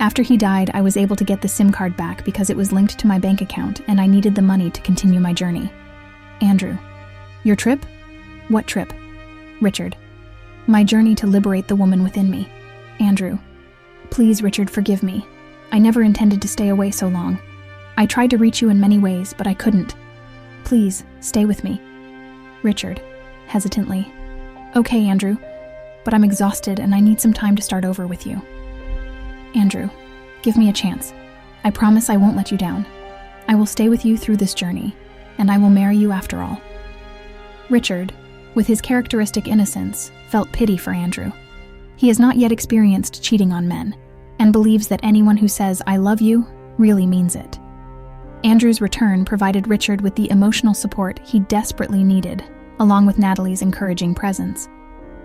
After he died, I was able to get the SIM card back because it was linked to my bank account and I needed the money to continue my journey. Andrew. Your trip? What trip? Richard. My journey to liberate the woman within me. Andrew. Please, Richard, forgive me. I never intended to stay away so long. I tried to reach you in many ways, but I couldn't. Please, stay with me. Richard, hesitantly. Okay, Andrew, but I'm exhausted and I need some time to start over with you. Andrew, give me a chance. I promise I won't let you down. I will stay with you through this journey, and I will marry you after all. Richard, with his characteristic innocence, felt pity for Andrew. He has not yet experienced cheating on men, and believes that anyone who says, I love you, really means it. Andrew's return provided Richard with the emotional support he desperately needed, along with Natalie's encouraging presence.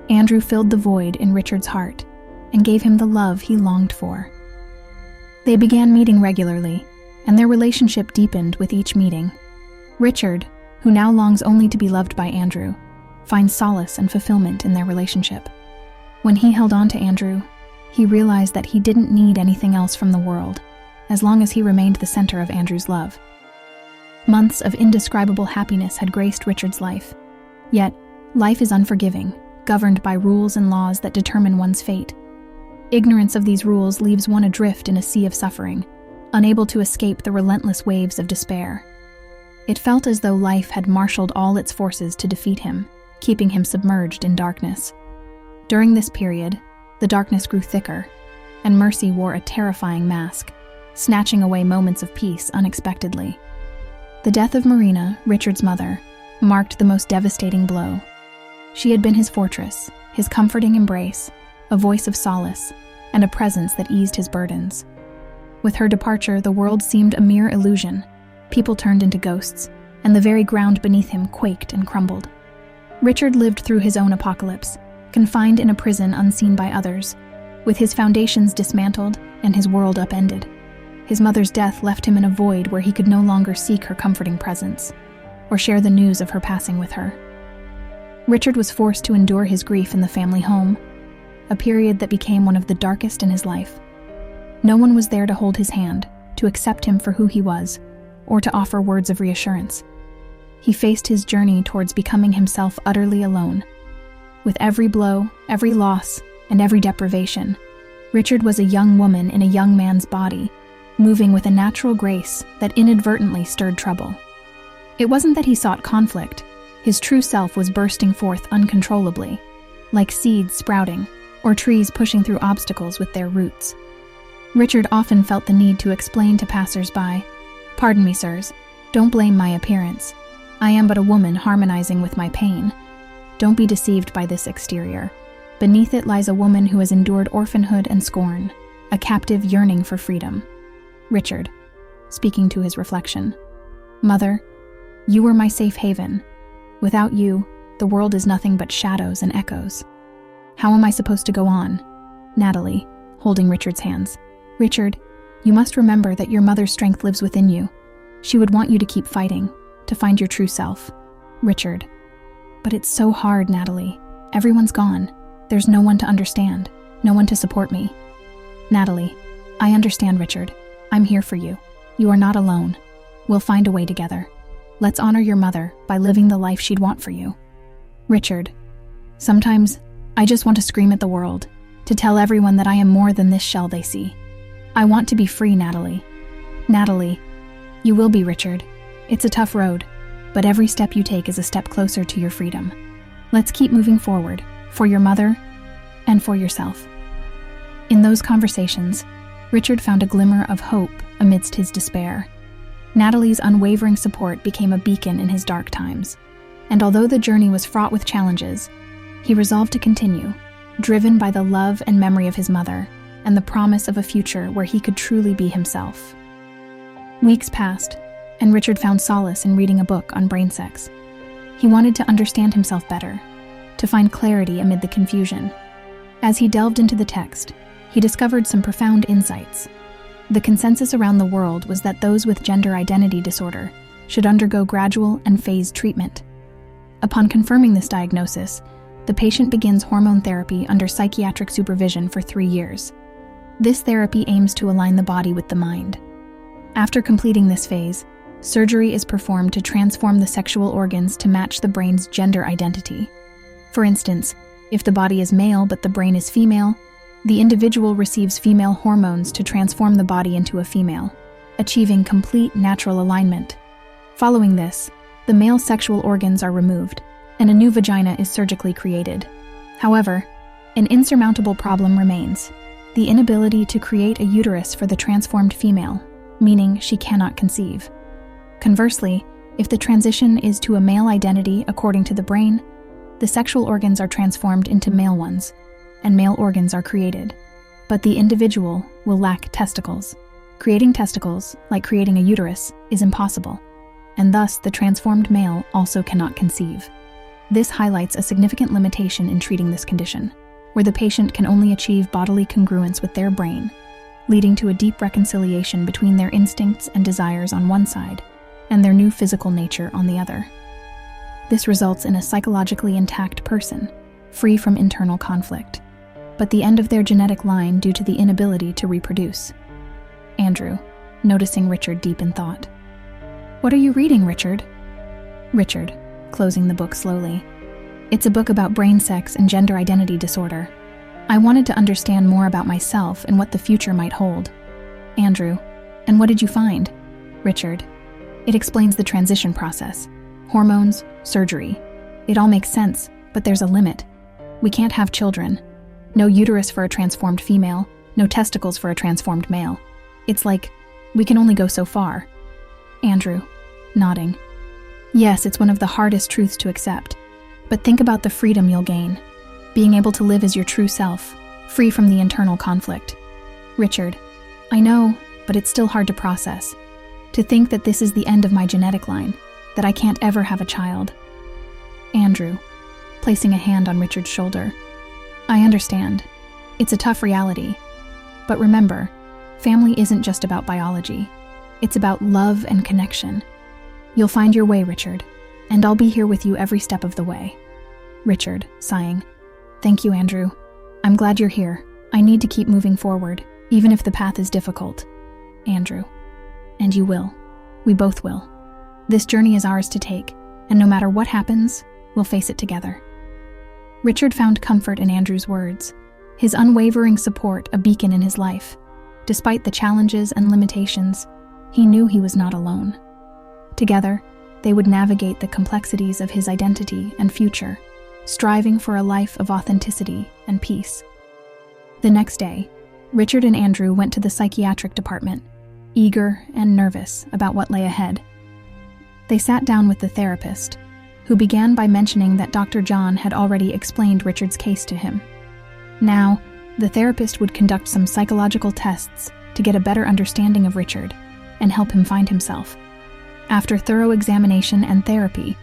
Andrew filled the void in Richard's heart and gave him the love he longed for. They began meeting regularly, and their relationship deepened with each meeting. Richard, who now longs only to be loved by Andrew, finds solace and fulfillment in their relationship. When he held on to Andrew, he realized that he didn't need anything else from the world, as long as he remained the center of Andrew's love. Months of indescribable happiness had graced Richard's life. Yet, life is unforgiving, governed by rules and laws that determine one's fate. Ignorance of these rules leaves one adrift in a sea of suffering, unable to escape the relentless waves of despair. It felt as though life had marshaled all its forces to defeat him, keeping him submerged in darkness. During this period, the darkness grew thicker, and mercy wore a terrifying mask, snatching away moments of peace unexpectedly. The death of Marina, Richard's mother, marked the most devastating blow. She had been his fortress, his comforting embrace, a voice of solace, and a presence that eased his burdens. With her departure, the world seemed a mere illusion. People turned into ghosts, and the very ground beneath him quaked and crumbled. Richard lived through his own apocalypse, confined in a prison unseen by others, with his foundations dismantled and his world upended. His mother's death left him in a void where he could no longer seek her comforting presence, or share the news of her passing with her. Richard was forced to endure his grief in the family home, a period that became one of the darkest in his life. No one was there to hold his hand, to accept him for who he was, or to offer words of reassurance. He faced his journey towards becoming himself utterly alone. With every blow, every loss, and every deprivation, Richard was a young woman in a young man's body, moving with a natural grace that inadvertently stirred trouble. It wasn't that he sought conflict. His true self was bursting forth uncontrollably, like seeds sprouting, or trees pushing through obstacles with their roots. Richard often felt the need to explain to passers-by, "Pardon me, sirs, don't blame my appearance. I am but a woman harmonizing with my pain. Don't be deceived by this exterior. Beneath it lies a woman who has endured orphanhood and scorn, a captive yearning for freedom." Richard, speaking to his reflection, "Mother, you were my safe haven. Without you, the world is nothing but shadows and echoes. How am I supposed to go on?" Natalie, holding Richard's hands. "Richard, you must remember that your mother's strength lives within you. She would want you to keep fighting, to find your true self." Richard, "But it's so hard, Natalie. Everyone's gone. There's no one to understand, no one to support me. Natalie, I understand, Richard. I'm here for you. You are not alone. We'll find a way together. Let's honor your mother by living the life she'd want for you. Richard, sometimes I just want to scream at the world, to tell everyone that I am more than this shell they see. I want to be free, Natalie. Natalie, you will be, Richard. It's a tough road, but every step you take is a step closer to your freedom. Let's keep moving forward, for your mother and for yourself. In those conversations, Richard found a glimmer of hope amidst his despair. Natalie's unwavering support became a beacon in his dark times, and although the journey was fraught with challenges, he resolved to continue, driven by the love and memory of his mother and the promise of a future where he could truly be himself. Weeks passed, and Richard found solace in reading a book on brain sex. He wanted to understand himself better, to find clarity amid the confusion. As he delved into the text, he discovered some profound insights. The consensus around the world was that those with gender identity disorder should undergo gradual and phased treatment. Upon confirming this diagnosis, the patient begins hormone therapy under psychiatric supervision for 3 years. This therapy aims to align the body with the mind. After completing this phase, surgery is performed to transform the sexual organs to match the brain's gender identity. For instance, if the body is male but the brain is female, the individual receives female hormones to transform the body into a female, achieving complete natural alignment. Following this, the male sexual organs are removed, and a new vagina is surgically created. However, an insurmountable problem remains: the inability to create a uterus for the transformed female, meaning she cannot conceive. Conversely, if the transition is to a male identity according to the brain, the sexual organs are transformed into male ones, and male organs are created. But the individual will lack testicles. Creating testicles, like creating a uterus, is impossible, and thus the transformed male also cannot conceive. This highlights a significant limitation in treating this condition, where the patient can only achieve bodily congruence with their brain, leading to a deep reconciliation between their instincts and desires on one side and their new physical nature on the other. This results in a psychologically intact person, free from internal conflict, but the end of their genetic line due to the inability to reproduce. Andrew, noticing Richard deep in thought. "What are you reading, Richard?" Richard, closing the book slowly. "It's a book about brain sex and gender identity disorder. I wanted to understand more about myself and what the future might hold." Andrew, "And what did you find?" Richard, "It explains the transition process. Hormones, surgery. It all makes sense, but there's a limit. We can't have children. No uterus for a transformed female, no testicles for a transformed male. It's like, we can only go so far." Andrew, nodding. "Yes, it's one of the hardest truths to accept. But think about the freedom you'll gain. Being able to live as your true self, free from the internal conflict." Richard, "I know, but it's still hard to process. To think that this is the end of my genetic line, that I can't ever have a child." Andrew, placing a hand on Richard's shoulder. "I understand. It's a tough reality. But remember, family isn't just about biology. It's about love and connection. You'll find your way, Richard, and I'll be here with you every step of the way." Richard, sighing. "Thank you, Andrew. I'm glad you're here. I need to keep moving forward, even if the path is difficult." Andrew, "And you will. We both will. This journey is ours to take, and no matter what happens, we'll face it together." Richard found comfort in Andrew's words, his unwavering support a beacon in his life. Despite the challenges and limitations, he knew he was not alone. Together, they would navigate the complexities of his identity and future, striving for a life of authenticity and peace. The next day, Richard and Andrew went to the psychiatric department, eager and nervous about what lay ahead. They sat down with the therapist, who began by mentioning that Dr. John had already explained Richard's case to him. Now, the therapist would conduct some psychological tests to get a better understanding of Richard and help him find himself. After thorough examination and therapy,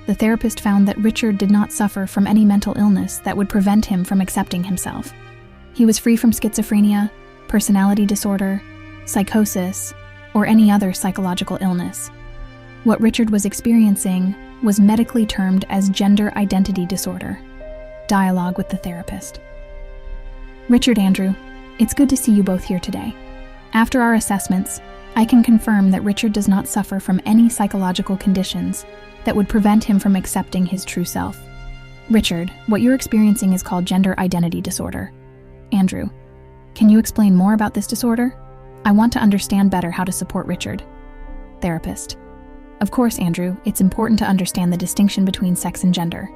the therapist found that Richard did not suffer from any mental illness that would prevent him from accepting himself. He was free from schizophrenia, personality disorder, psychosis, or any other psychological illness. What Richard was experiencing was medically termed as gender identity disorder. Dialogue with the therapist. Richard, Andrew, it's good to see you both here today. After our assessments, I can confirm that Richard does not suffer from any psychological conditions that would prevent him from accepting his true self. Richard, what you're experiencing is called gender identity disorder. Andrew, can you explain more about this disorder? I want to understand better how to support Richard. Therapist. Of course, Andrew, it's important to understand the distinction between sex and gender.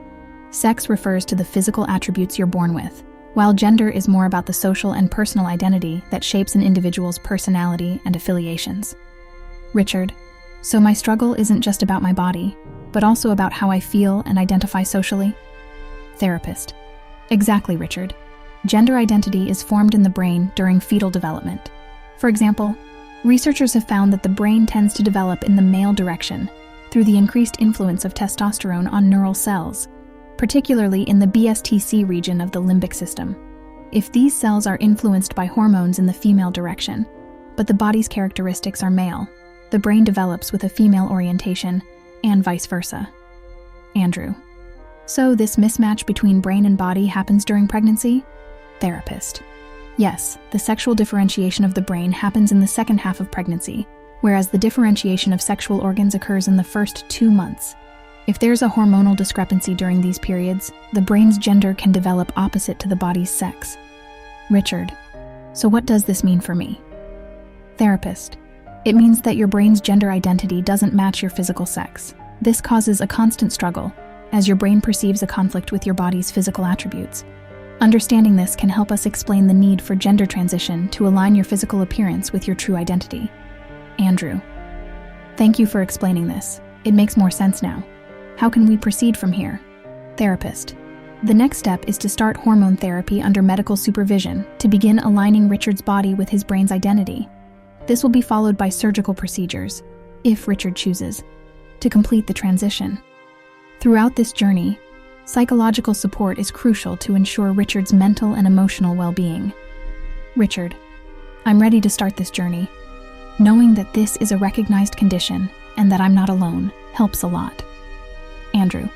Sex refers to the physical attributes you're born with, while gender is more about the social and personal identity that shapes an individual's personality and affiliations. Richard, so my struggle isn't just about my body, but also about how I feel and identify socially? Therapist. Exactly, Richard. Gender identity is formed in the brain during fetal development. For example, researchers have found that the brain tends to develop in the male direction through the increased influence of testosterone on neural cells, particularly in the BSTC region of the limbic system. If these cells are influenced by hormones in the female direction, but the body's characteristics are male, the brain develops with a female orientation, and vice versa. Andrew. So this mismatch between brain and body happens during pregnancy? Therapist. Yes, the sexual differentiation of the brain happens in the second half of pregnancy, whereas the differentiation of sexual organs occurs in the first 2 months. If there's a hormonal discrepancy during these periods, the brain's gender can develop opposite to the body's sex. Richard. So what does this mean for me? Therapist. It means that your brain's gender identity doesn't match your physical sex. This causes a constant struggle, as your brain perceives a conflict with your body's physical attributes. Understanding this can help us explain the need for gender transition to align your physical appearance with your true identity. Andrew. Thank you for explaining this. It makes more sense now. How can we proceed from here? Therapist. The next step is to start hormone therapy under medical supervision to begin aligning Richard's body with his brain's identity. This will be followed by surgical procedures, if Richard chooses, to complete the transition. Throughout this journey, psychological support is crucial to ensure Richard's mental and emotional well-being. Richard, I'm ready to start this journey. Knowing that this is a recognized condition and that I'm not alone helps a lot. Andrew,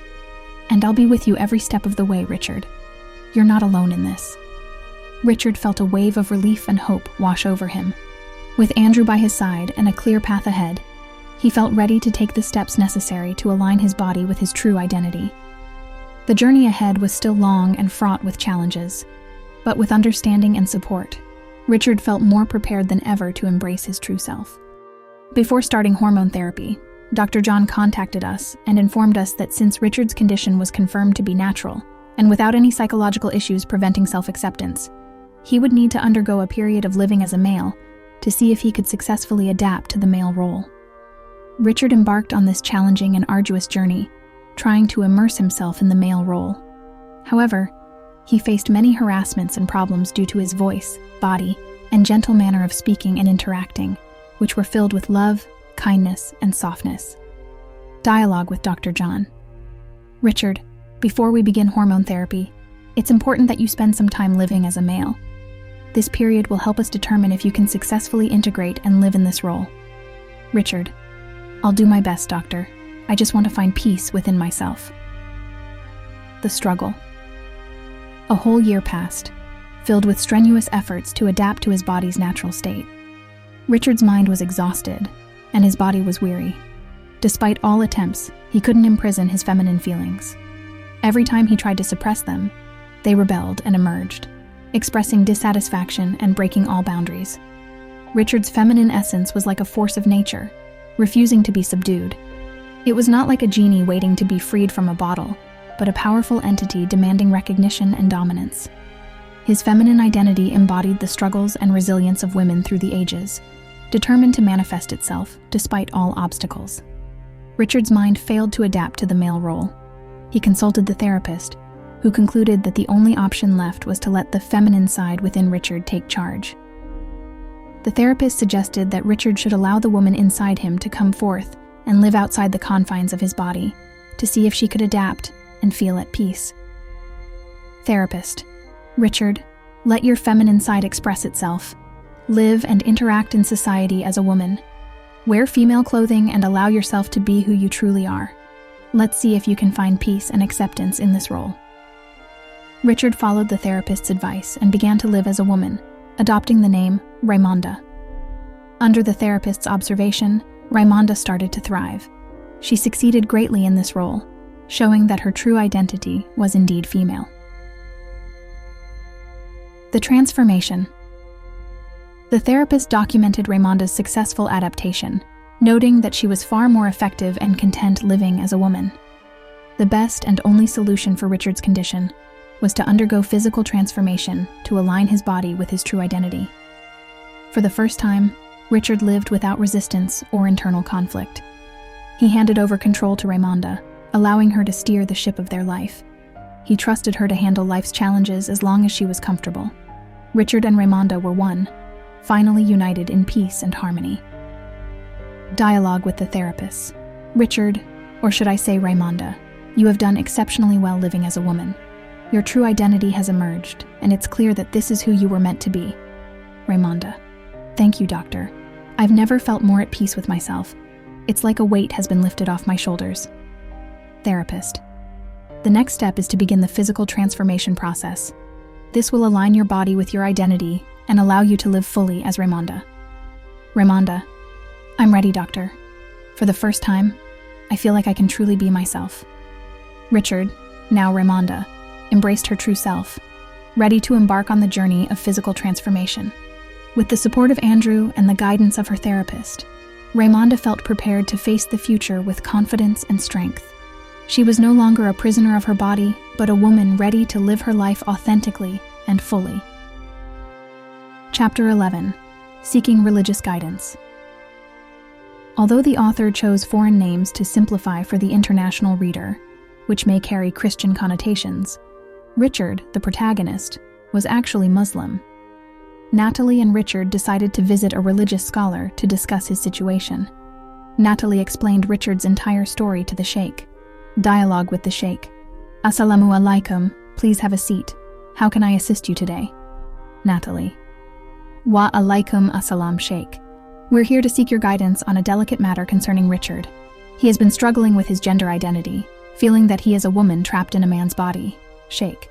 and I'll be with you every step of the way, Richard. You're not alone in this. Richard felt a wave of relief and hope wash over him. With Andrew by his side and a clear path ahead, he felt ready to take the steps necessary to align his body with his true identity. The journey ahead was still long and fraught with challenges, but with understanding and support, Richard felt more prepared than ever to embrace his true self. Before starting hormone therapy, Dr. John contacted us and informed us that since Richard's condition was confirmed to be natural, and without any psychological issues preventing self-acceptance, he would need to undergo a period of living as a male to see if he could successfully adapt to the male role. Richard embarked on this challenging and arduous journey, trying to immerse himself in the male role. However, he faced many harassments and problems due to his voice, body, and gentle manner of speaking and interacting, which were filled with love, kindness, and softness. Dialogue with Dr. John. Richard, before we begin hormone therapy, it's important that you spend some time living as a male. This period will help us determine if you can successfully integrate and live in this role. Richard, I'll do my best, doctor. I just want to find peace within myself. The struggle. A whole year passed, filled with strenuous efforts to adapt to his body's natural state. Richard's mind was exhausted, and his body was weary. Despite all attempts, he couldn't imprison his feminine feelings. Every time he tried to suppress them, they rebelled and emerged, expressing dissatisfaction and breaking all boundaries. Richard's feminine essence was like a force of nature, refusing to be subdued. It was not like a genie waiting to be freed from a bottle, but a powerful entity demanding recognition and dominance. His feminine identity embodied the struggles and resilience of women through the ages, determined to manifest itself despite all obstacles. Richard's mind failed to adapt to the male role. He consulted the therapist, who concluded that the only option left was to let the feminine side within Richard take charge. The therapist suggested that Richard should allow the woman inside him to come forth and live outside the confines of his body, to see if she could adapt and feel at peace. Therapist. Richard, let your feminine side express itself. Live and interact in society as a woman. Wear female clothing and allow yourself to be who you truly are. Let's see if you can find peace and acceptance in this role. Richard followed the therapist's advice and began to live as a woman, adopting the name Raimonda. Under the therapist's observation, Raimonda started to thrive. She succeeded greatly in this role, showing that her true identity was indeed female. The transformation. The therapist documented Raimonda's successful adaptation, noting that she was far more effective and content living as a woman. The best and only solution for Richard's condition was to undergo physical transformation to align his body with his true identity. For the first time, Richard lived without resistance or internal conflict. He handed over control to Raimonda, allowing her to steer the ship of their life. He trusted her to handle life's challenges as long as she was comfortable. Richard and Raimonda were one, finally united in peace and harmony. Dialogue with the therapist. Richard, or should I say Raimonda, you have done exceptionally well living as a woman. Your true identity has emerged, and it's clear that this is who you were meant to be. Raimonda. Thank you, doctor. I've never felt more at peace with myself. It's like a weight has been lifted off my shoulders. Therapist. The next step is to begin the physical transformation process. This will align your body with your identity and allow you to live fully as Raimonda. Raimonda. I'm ready, doctor. For the first time, I feel like I can truly be myself. Richard, now Raimonda, embraced her true self, ready to embark on the journey of physical transformation. With the support of Andrew and the guidance of her therapist, Raimonda felt prepared to face the future with confidence and strength. She was no longer a prisoner of her body, but a woman ready to live her life authentically and fully. Chapter 11. Seeking religious guidance. Although the author chose foreign names to simplify for the international reader, which may carry Christian connotations, Richard, the protagonist, was actually Muslim. Natalie and Richard decided to visit a religious scholar to discuss his situation. Natalie explained Richard's entire story to the sheikh. Dialogue with the sheikh. Assalamu alaikum, please have a seat. How can I assist you today? Natalie. Wa alaikum assalam, sheikh. We're here to seek your guidance on a delicate matter concerning Richard. He has been struggling with his gender identity, feeling that he is a woman trapped in a man's body. Sheikh.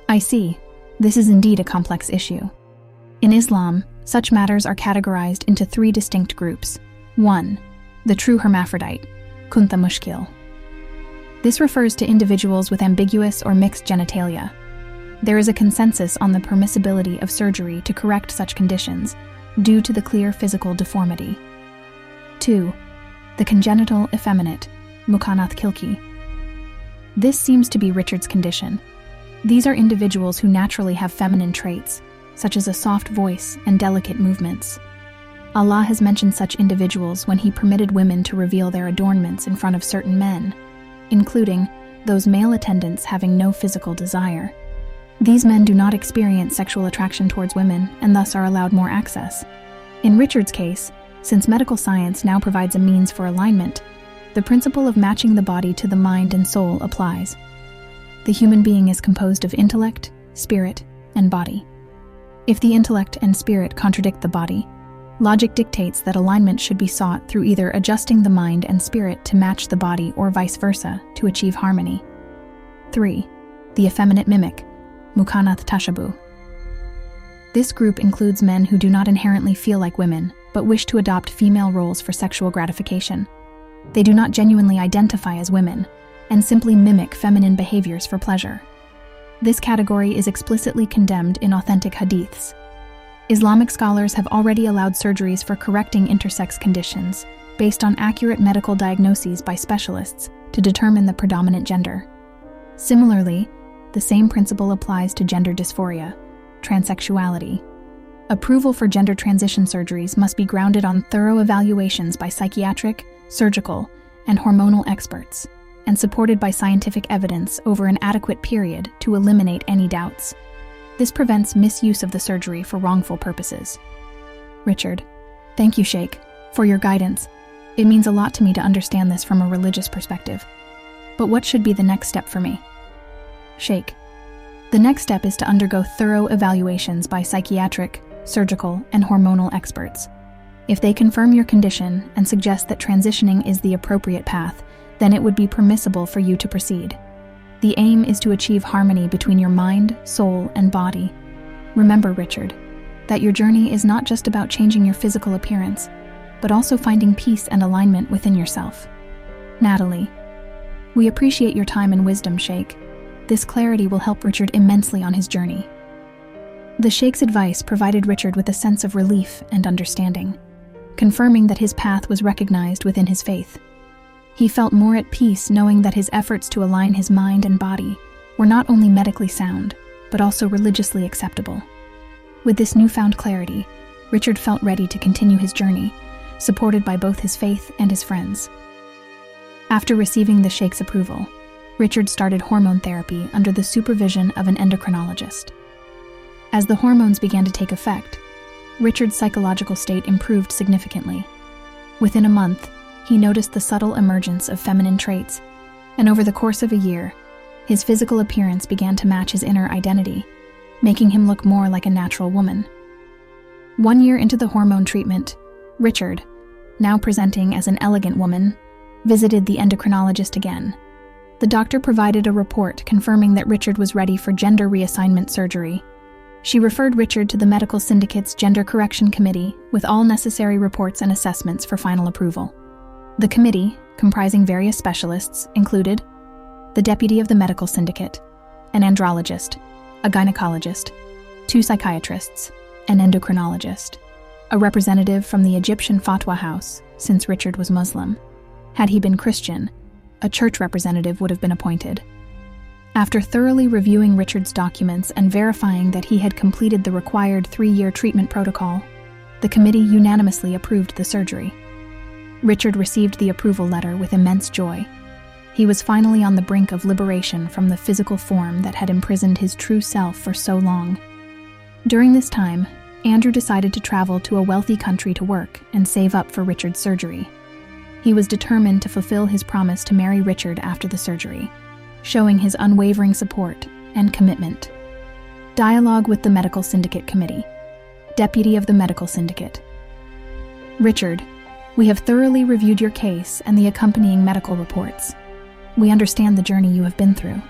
I see. This is indeed a complex issue. In Islam, such matters are categorized into 3 distinct groups. 1. The true hermaphrodite, kunta mushkil. This refers to individuals with ambiguous or mixed genitalia. There is a consensus on the permissibility of surgery to correct such conditions due to the clear physical deformity. 2. The congenital effeminate, mukanath kilki. This seems to be Richard's condition. These are individuals who naturally have feminine traits, such as a soft voice and delicate movements. Allah has mentioned such individuals when He permitted women to reveal their adornments in front of certain men, including those male attendants having no physical desire. These men do not experience sexual attraction towards women and thus are allowed more access. In Richard's case, since medical science now provides a means for alignment, the principle of matching the body to the mind and soul applies. The human being is composed of intellect, spirit, and body. If the intellect and spirit contradict the body, logic dictates that alignment should be sought through either adjusting the mind and spirit to match the body or vice versa to achieve harmony. 3. The effeminate mimic, mukanath tashabu. This group includes men who do not inherently feel like women, but wish to adopt female roles for sexual gratification. They do not genuinely identify as women, and simply mimic feminine behaviors for pleasure. This category is explicitly condemned in authentic hadiths. Islamic scholars have already allowed surgeries for correcting intersex conditions based on accurate medical diagnoses by specialists to determine the predominant gender. Similarly, the same principle applies to gender dysphoria, transsexuality. Approval for gender transition surgeries must be grounded on thorough evaluations by psychiatric, surgical, and hormonal experts, and supported by scientific evidence over an adequate period to eliminate any doubts. This prevents misuse of the surgery for wrongful purposes. Richard. Thank you, Sheikh, for your guidance. It means a lot to me to understand this from a religious perspective. But what should be the next step for me? Sheikh. The next step is to undergo thorough evaluations by psychiatric, surgical, and hormonal experts. If they confirm your condition and suggest that transitioning is the appropriate path, then it would be permissible for you to proceed. The aim is to achieve harmony between your mind, soul, and body. Remember, Richard, that your journey is not just about changing your physical appearance, but also finding peace and alignment within yourself. Natalie, we appreciate your time and wisdom, Sheikh. This clarity will help Richard immensely on his journey. The Sheikh's advice provided Richard with a sense of relief and understanding, confirming that his path was recognized within his faith. He felt more at peace knowing that his efforts to align his mind and body were not only medically sound, but also religiously acceptable. With this newfound clarity, Richard felt ready to continue his journey, supported by both his faith and his friends. After receiving the Sheikh's approval, Richard started hormone therapy under the supervision of an endocrinologist. As the hormones began to take effect, Richard's psychological state improved significantly. Within a month, he noticed the subtle emergence of feminine traits, and over the course of a year, his physical appearance began to match his inner identity, making him look more like a natural woman. 1 year into the hormone treatment, Richard, now presenting as an elegant woman, visited the endocrinologist again. The doctor provided a report confirming that Richard was ready for gender reassignment surgery. She referred Richard to the medical syndicate's Gender Correction Committee with all necessary reports and assessments for final approval. The committee, comprising various specialists, included the deputy of the medical syndicate, an andrologist, a gynecologist, 2 psychiatrists, an endocrinologist, a representative from the Egyptian fatwa house, since Richard was Muslim. Had he been Christian, a church representative would have been appointed. After thoroughly reviewing Richard's documents and verifying that he had completed the required 3-year treatment protocol, the committee unanimously approved the surgery. Richard received the approval letter with immense joy. He was finally on the brink of liberation from the physical form that had imprisoned his true self for so long. During this time, Andrew decided to travel to a wealthy country to work and save up for Richard's surgery. He was determined to fulfill his promise to marry Richard after the surgery, showing his unwavering support and commitment. Dialogue with the Medical Syndicate Committee. Deputy of the Medical Syndicate. Richard, we have thoroughly reviewed your case and the accompanying medical reports. We understand the journey you have been through.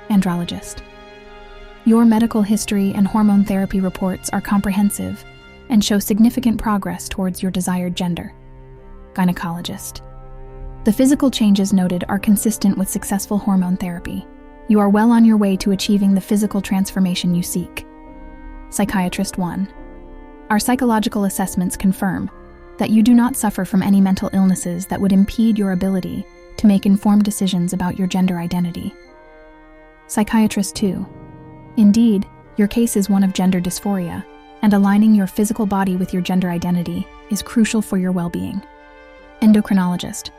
Andrologist. Your medical history and hormone therapy reports are comprehensive and show significant progress towards your desired gender. Gynecologist. The physical changes noted are consistent with successful hormone therapy. You are well on your way to achieving the physical transformation you seek. Psychiatrist 1. Our psychological assessments confirm that you do not suffer from any mental illnesses that would impede your ability to make informed decisions about your gender identity. Psychiatrist 2. Indeed, your case is one of gender dysphoria, and aligning your physical body with your gender identity is crucial for your well-being. Endocrinologist.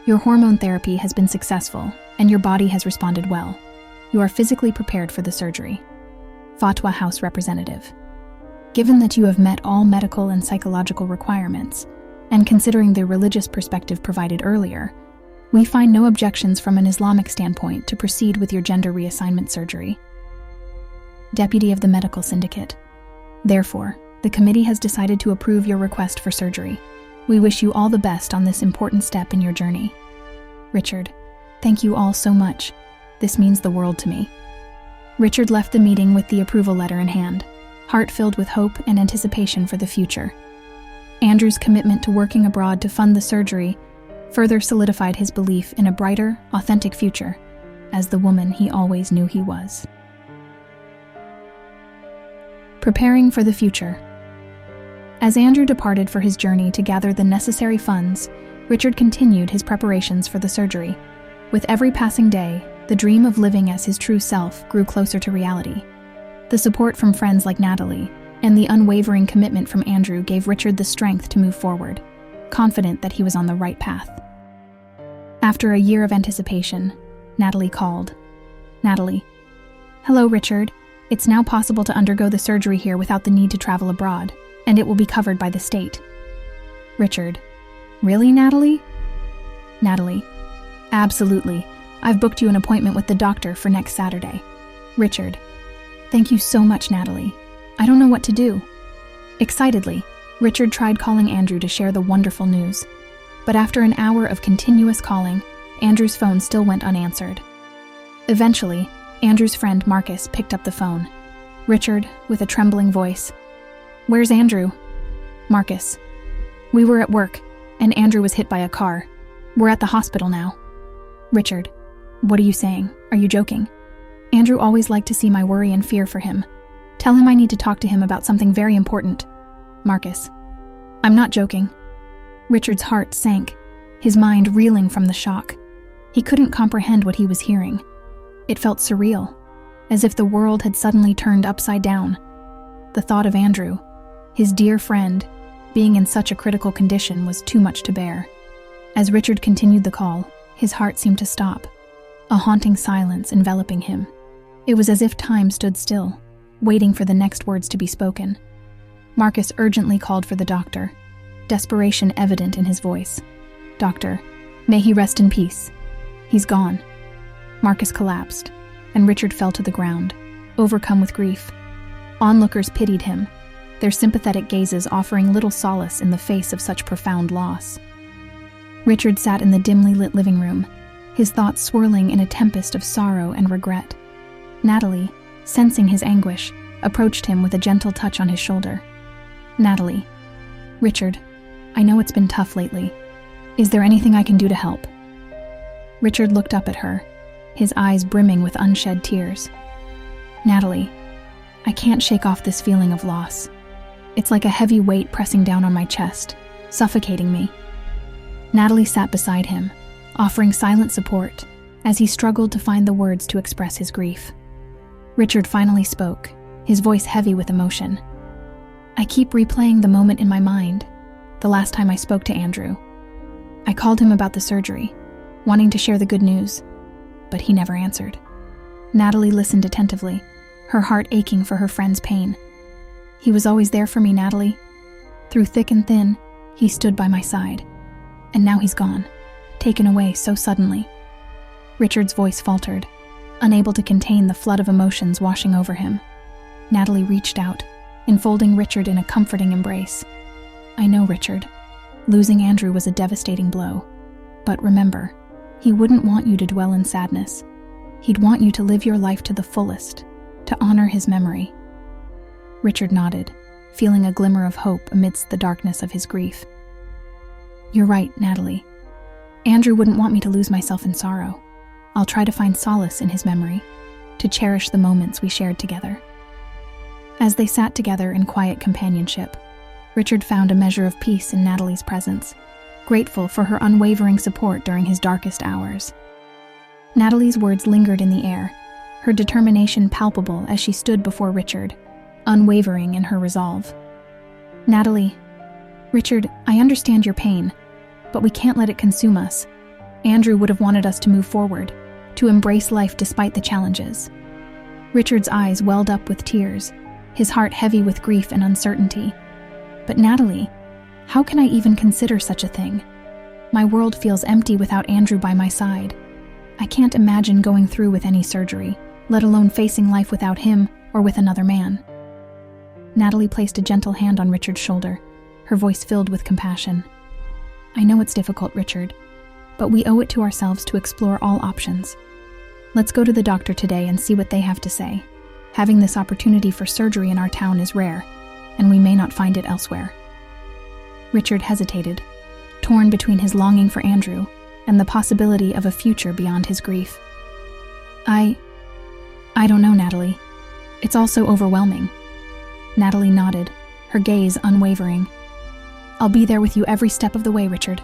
Your hormone therapy has been successful, and your body has responded well. You are physically prepared for the surgery. Fatwa House representative. Given that you have met all medical and psychological requirements, and considering the religious perspective provided earlier, we find no objections from an Islamic standpoint to proceed with your gender reassignment surgery. Deputy of the Medical Syndicate. Therefore, the committee has decided to approve your request for surgery. We wish you all the best on this important step in your journey. Richard, thank you all so much. This means the world to me. Richard left the meeting with the approval letter in hand, heart filled with hope and anticipation for the future. Andrew's commitment to working abroad to fund the surgery further solidified his belief in a brighter, authentic future as the woman he always knew he was. Preparing for the future. As Andrew departed for his journey to gather the necessary funds, Richard continued his preparations for the surgery. With every passing day, the dream of living as his true self grew closer to reality. The support from friends like Natalie and the unwavering commitment from Andrew gave Richard the strength to move forward, confident that he was on the right path. After a year of anticipation, Natalie called. Natalie. Hello, Richard. It's now possible to undergo the surgery here without the need to travel abroad, and it will be covered by the state. Richard. Really, Natalie? Natalie. Absolutely. I've booked you an appointment with the doctor for next Saturday. Richard. Thank you so much, Natalie. I don't know what to do. Excitedly, Richard tried calling Andrew to share the wonderful news. But after an hour of continuous calling, Andrew's phone still went unanswered. Eventually, Andrew's friend Marcus picked up the phone. Richard, with a trembling voice. "Where's Andrew?" Marcus. "We were at work, and Andrew was hit by a car. We're at the hospital now." Richard. "What are you saying? Are you joking?" Andrew always liked to see my worry and fear for him. Tell him I need to talk to him about something very important. Marcus. "I'm not joking." Richard's heart sank, his mind reeling from the shock. He couldn't comprehend what he was hearing. It felt surreal, as if the world had suddenly turned upside down. The thought of Andrew, his dear friend, being in such a critical condition was too much to bear. As Richard continued the call, his heart seemed to stop, a haunting silence enveloping him. It was as if time stood still, waiting for the next words to be spoken. Marcus urgently called for the doctor, desperation evident in his voice. "Doctor, may he rest in peace. He's gone." Marcus collapsed, and Richard fell to the ground, overcome with grief. Onlookers pitied him, their sympathetic gazes offering little solace in the face of such profound loss. Richard sat in the dimly lit living room, his thoughts swirling in a tempest of sorrow and regret. Natalie, sensing his anguish, approached him with a gentle touch on his shoulder. "Natalie." "Richard, I know it's been tough lately. Is there anything I can do to help?" Richard looked up at her, his eyes brimming with unshed tears. "Natalie, I can't shake off this feeling of loss. It's like a heavy weight pressing down on my chest, suffocating me." Natalie sat beside him, offering silent support as he struggled to find the words to express his grief. Richard finally spoke, his voice heavy with emotion. "I keep replaying the moment in my mind, the last time I spoke to Andrew. I called him about the surgery, wanting to share the good news, but he never answered." Natalie listened attentively, her heart aching for her friend's pain. "He was always there for me, Natalie. Through thick and thin, he stood by my side. And now he's gone, taken away so suddenly." Richard's voice faltered, unable to contain the flood of emotions washing over him. Natalie reached out, enfolding Richard in a comforting embrace. "I know, Richard. Losing Andrew was a devastating blow. But remember, he wouldn't want you to dwell in sadness. He'd want you to live your life to the fullest, to honor his memory." Richard nodded, feeling a glimmer of hope amidst the darkness of his grief. "You're right, Natalie. Andrew wouldn't want me to lose myself in sorrow. I'll try to find solace in his memory, to cherish the moments we shared together." As they sat together in quiet companionship, Richard found a measure of peace in Natalie's presence, grateful for her unwavering support during his darkest hours. Natalie's words lingered in the air, her determination palpable as she stood before Richard, unwavering in her resolve. "Natalie, Richard, I understand your pain, but we can't let it consume us. Andrew would have wanted us to move forward, to embrace life despite the challenges." Richard's eyes welled up with tears, his heart heavy with grief and uncertainty. "But Natalie, how can I even consider such a thing? My world feels empty without Andrew by my side. I can't imagine going through with any surgery, let alone facing life without him or with another man." Natalie placed a gentle hand on Richard's shoulder, her voice filled with compassion. "I know it's difficult, Richard, but we owe it to ourselves to explore all options. Let's go to the doctor today and see what they have to say. Having this opportunity for surgery in our town is rare, and we may not find it elsewhere." Richard hesitated, torn between his longing for Andrew and the possibility of a future beyond his grief. I don't know, Natalie. It's all so overwhelming." Natalie nodded, her gaze unwavering. "I'll be there with you every step of the way, Richard.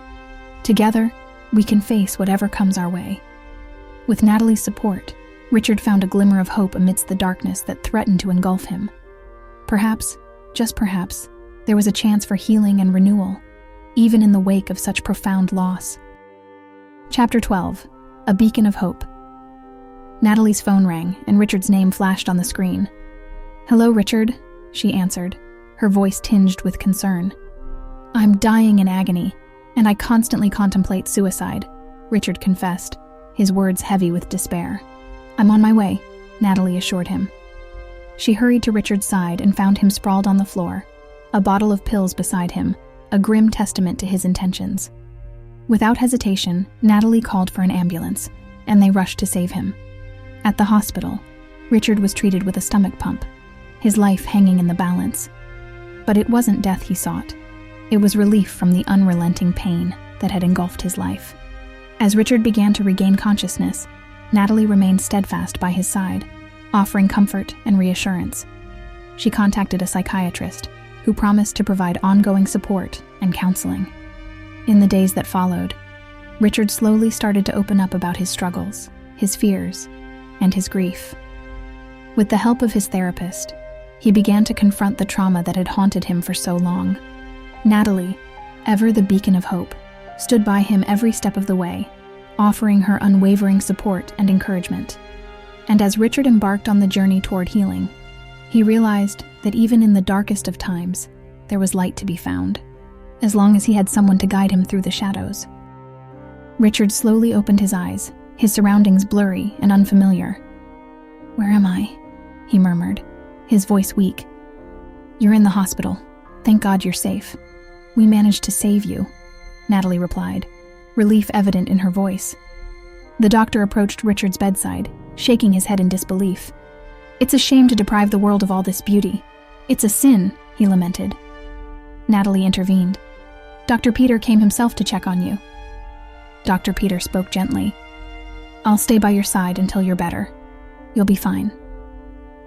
Together, we can face whatever comes our way." With Natalie's support, Richard found a glimmer of hope amidst the darkness that threatened to engulf him. Perhaps, just perhaps, there was a chance for healing and renewal, even in the wake of such profound loss. Chapter 12. A Beacon of Hope. Natalie's phone rang, and Richard's name flashed on the screen. "Hello, Richard," she answered, her voice tinged with concern. "I'm dying in agony, and I constantly contemplate suicide," Richard confessed, his words heavy with despair. "I'm on my way," Natalie assured him. She hurried to Richard's side and found him sprawled on the floor, a bottle of pills beside him, a grim testament to his intentions. Without hesitation, Natalie called for an ambulance, and they rushed to save him. At the hospital, Richard was treated with a stomach pump, his life hanging in the balance. But it wasn't death he sought. It was relief from the unrelenting pain that had engulfed his life. As Richard began to regain consciousness, Natalie remained steadfast by his side, offering comfort and reassurance. She contacted a psychiatrist, who promised to provide ongoing support and counseling. In the days that followed, Richard slowly started to open up about his struggles, his fears, and his grief. With the help of his therapist, he began to confront the trauma that had haunted him for so long. Natalie, ever the beacon of hope, stood by him every step of the way, offering her unwavering support and encouragement. And as Richard embarked on the journey toward healing, he realized that even in the darkest of times, there was light to be found, as long as he had someone to guide him through the shadows. Richard slowly opened his eyes, his surroundings blurry and unfamiliar. "Where am I?" he murmured, his voice weak. "You're in the hospital. Thank God you're safe. We managed to save you," Natalie replied, relief evident in her voice. The doctor approached Richard's bedside, shaking his head in disbelief. "It's a shame to deprive the world of all this beauty. It's a sin," he lamented. Natalie intervened. "Dr. Peter came himself to check on you." Dr. Peter spoke gently. "I'll stay by your side until you're better. You'll be fine."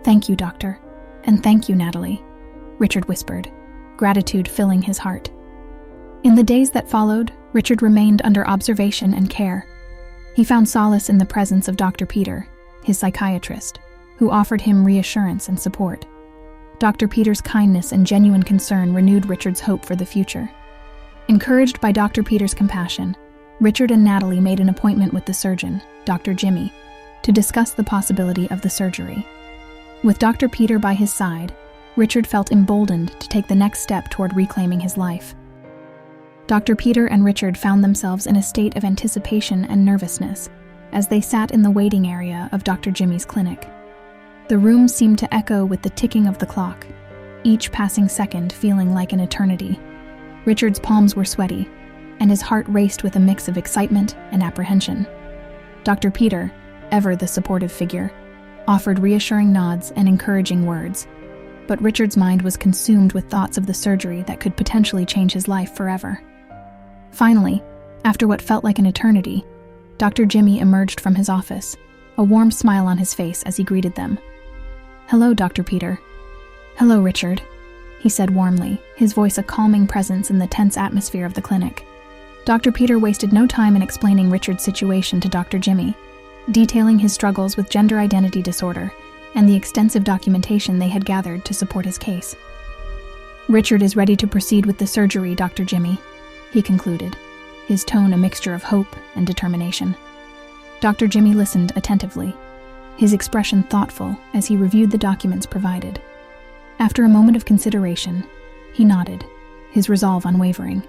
"Thank you, doctor, and thank you, Natalie," Richard whispered, gratitude filling his heart. In the days that followed, Richard remained under observation and care. He found solace in the presence of Dr. Peter, his psychiatrist, who offered him reassurance and support. Dr. Peter's kindness and genuine concern renewed Richard's hope for the future. Encouraged by Dr. Peter's compassion, Richard and Natalie made an appointment with the surgeon, Dr. Jimmy, to discuss the possibility of the surgery. With Dr. Peter by his side, Richard felt emboldened to take the next step toward reclaiming his life. Dr. Peter and Richard found themselves in a state of anticipation and nervousness as they sat in the waiting area of Dr. Jimmy's clinic. The room seemed to echo with the ticking of the clock, each passing second feeling like an eternity. Richard's palms were sweaty, and his heart raced with a mix of excitement and apprehension. Dr. Peter, ever the supportive figure, offered reassuring nods and encouraging words, but Richard's mind was consumed with thoughts of the surgery that could potentially change his life forever. Finally, after what felt like an eternity, Dr. Jimmy emerged from his office, a warm smile on his face as he greeted them. "Hello, Dr. Peter." "Hello, Richard," he said warmly, his voice a calming presence in the tense atmosphere of the clinic. Dr. Peter wasted no time in explaining Richard's situation to Dr. Jimmy, detailing his struggles with gender identity disorder and the extensive documentation they had gathered to support his case. "Richard is ready to proceed with the surgery, Dr. Jimmy," he concluded, his tone a mixture of hope and determination. Dr. Jimmy listened attentively, his expression thoughtful as he reviewed the documents provided. After a moment of consideration, he nodded, his resolve unwavering.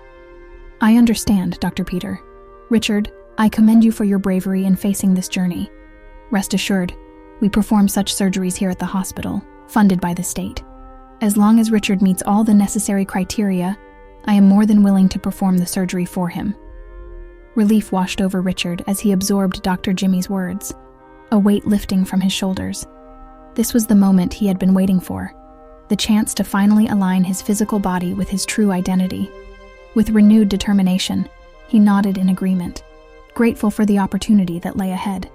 "I understand, Dr. Peter. Richard, I commend you for your bravery in facing this journey. Rest assured, we perform such surgeries here at the hospital, funded by the state. As long as Richard meets all the necessary criteria, I am more than willing to perform the surgery for him." Relief washed over Richard as he absorbed Dr. Jimmy's words, a weight lifting from his shoulders. This was the moment he had been waiting for, the chance to finally align his physical body with his true identity. With renewed determination, he nodded in agreement, grateful for the opportunity that lay ahead.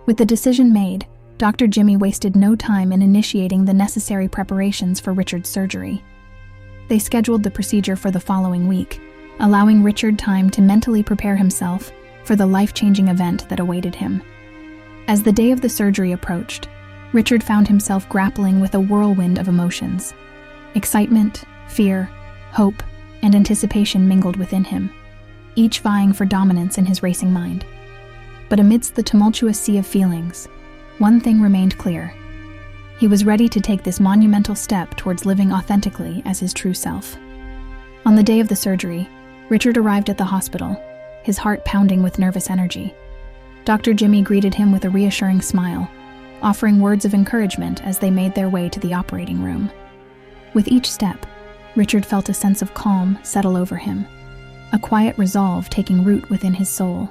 With the decision made, Dr. Jimmy wasted no time in initiating the necessary preparations for Richard's surgery. They scheduled the procedure for the following week, allowing Richard time to mentally prepare himself for the life-changing event that awaited him. As the day of the surgery approached, Richard found himself grappling with a whirlwind of emotions. Excitement, fear, hope, and anticipation mingled within him, each vying for dominance in his racing mind. But amidst the tumultuous sea of feelings, one thing remained clear. He was ready to take this monumental step towards living authentically as his true self. On the day of the surgery, Richard arrived at the hospital, his heart pounding with nervous energy. Dr. Jimmy greeted him with a reassuring smile, offering words of encouragement as they made their way to the operating room. With each step, Richard felt a sense of calm settle over him, a quiet resolve taking root within his soul.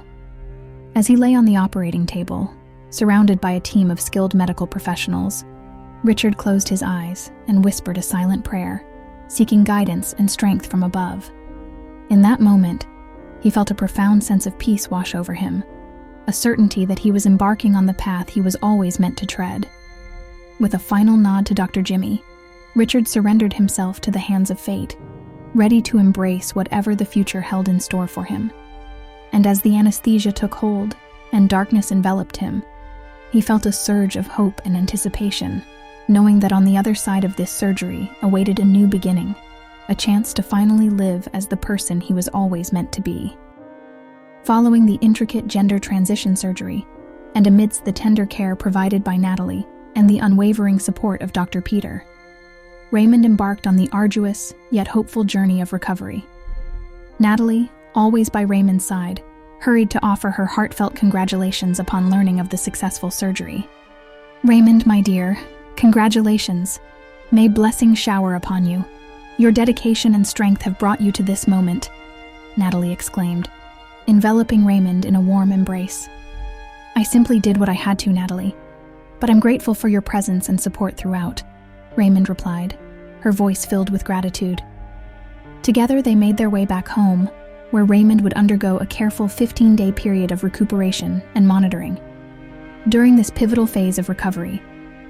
As he lay on the operating table, Surrounded by a team of skilled medical professionals, Richard closed his eyes and whispered a silent prayer, seeking guidance and strength from above. In that moment, he felt a profound sense of peace wash over him, a certainty that he was embarking on the path he was always meant to tread. With a final nod to Dr. Jimmy, Richard surrendered himself to the hands of fate, ready to embrace whatever the future held in store for him. And as the anesthesia took hold and darkness enveloped him, he felt a surge of hope and anticipation, knowing that on the other side of this surgery awaited a new beginning, a chance to finally live as the person he was always meant to be. Following the intricate gender transition surgery, and amidst the tender care provided by Natalie and the unwavering support of Dr. Peter, Raymond embarked on the arduous yet hopeful journey of recovery. Natalie, always by Raymond's side, hurried to offer her heartfelt congratulations upon learning of the successful surgery. "Raymond, my dear, congratulations. May blessings shower upon you. Your dedication and strength have brought you to this moment," Natalie exclaimed, enveloping Raymond in a warm embrace. "I simply did what I had to, Natalie, but I'm grateful for your presence and support throughout," Raymond replied, her voice filled with gratitude. Together they made their way back home, where Raymond would undergo a careful 15-day period of recuperation and monitoring. During this pivotal phase of recovery,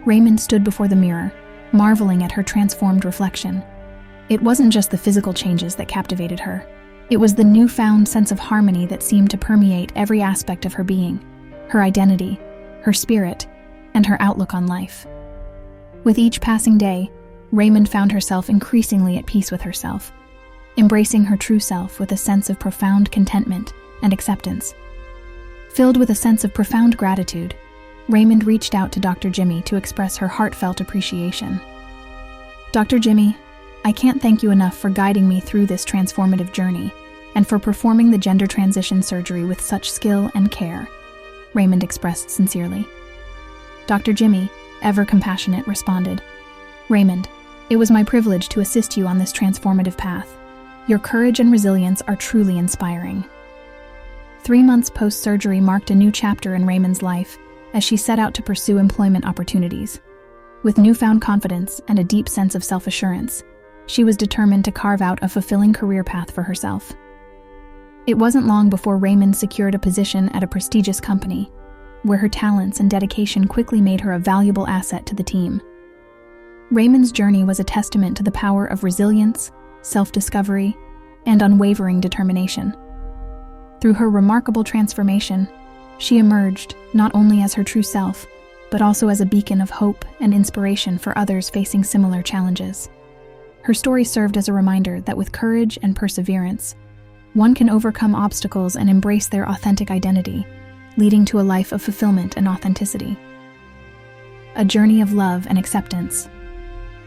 Raymond stood before the mirror, marveling at her transformed reflection. It wasn't just the physical changes that captivated her. It was the newfound sense of harmony that seemed to permeate every aspect of her being, her identity, her spirit, and her outlook on life. With each passing day, Raymond found herself increasingly at peace with herself, embracing her true self with a sense of profound contentment and acceptance. Filled with a sense of profound gratitude, Raymond reached out to Dr. Jimmy to express her heartfelt appreciation. "Dr. Jimmy, I can't thank you enough for guiding me through this transformative journey and for performing the gender transition surgery with such skill and care," Raymond expressed sincerely. Dr. Jimmy, ever compassionate, responded, "Raymond, it was my privilege to assist you on this transformative path. Your courage and resilience are truly inspiring." 3 months post-surgery marked a new chapter in Raymond's life as she set out to pursue employment opportunities. With newfound confidence and a deep sense of self-assurance, she was determined to carve out a fulfilling career path for herself. It wasn't long before Raymond secured a position at a prestigious company, where her talents and dedication quickly made her a valuable asset to the team. Raymond's journey was a testament to the power of resilience, self-discovery, and unwavering determination. Through her remarkable transformation, she emerged not only as her true self, but also as a beacon of hope and inspiration for others facing similar challenges. Her story served as a reminder that with courage and perseverance, one can overcome obstacles and embrace their authentic identity, leading to a life of fulfillment and authenticity. A journey of love and acceptance.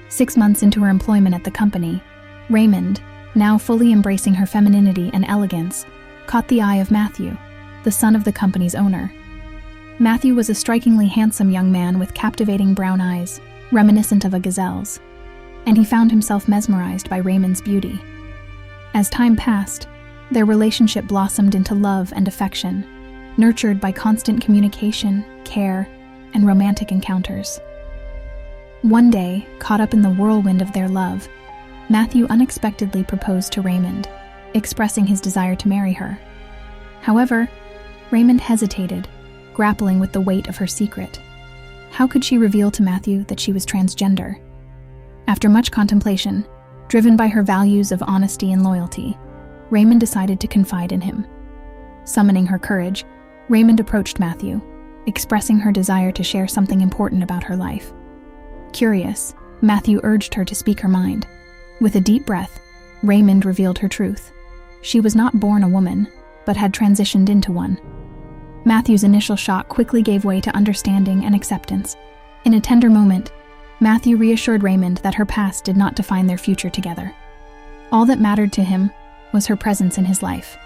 6 months into her employment at the company, Raymond, now fully embracing her femininity and elegance, caught the eye of Matthew, the son of the company's owner. Matthew was a strikingly handsome young man with captivating brown eyes, reminiscent of a gazelle's, and he found himself mesmerized by Raymond's beauty. As time passed, their relationship blossomed into love and affection, nurtured by constant communication, care, and romantic encounters. One day, caught up in the whirlwind of their love, Matthew unexpectedly proposed to Raymond, expressing his desire to marry her. However, Raymond hesitated, grappling with the weight of her secret. How could she reveal to Matthew that she was transgender? After much contemplation, driven by her values of honesty and loyalty, Raymond decided to confide in him. Summoning her courage, Raymond approached Matthew, expressing her desire to share something important about her life. Curious, Matthew urged her to speak her mind. With a deep breath, Raymond revealed her truth. She was not born a woman, but had transitioned into one. Matthew's initial shock quickly gave way to understanding and acceptance. In a tender moment, Matthew reassured Raymond that her past did not define their future together. All that mattered to him was her presence in his life.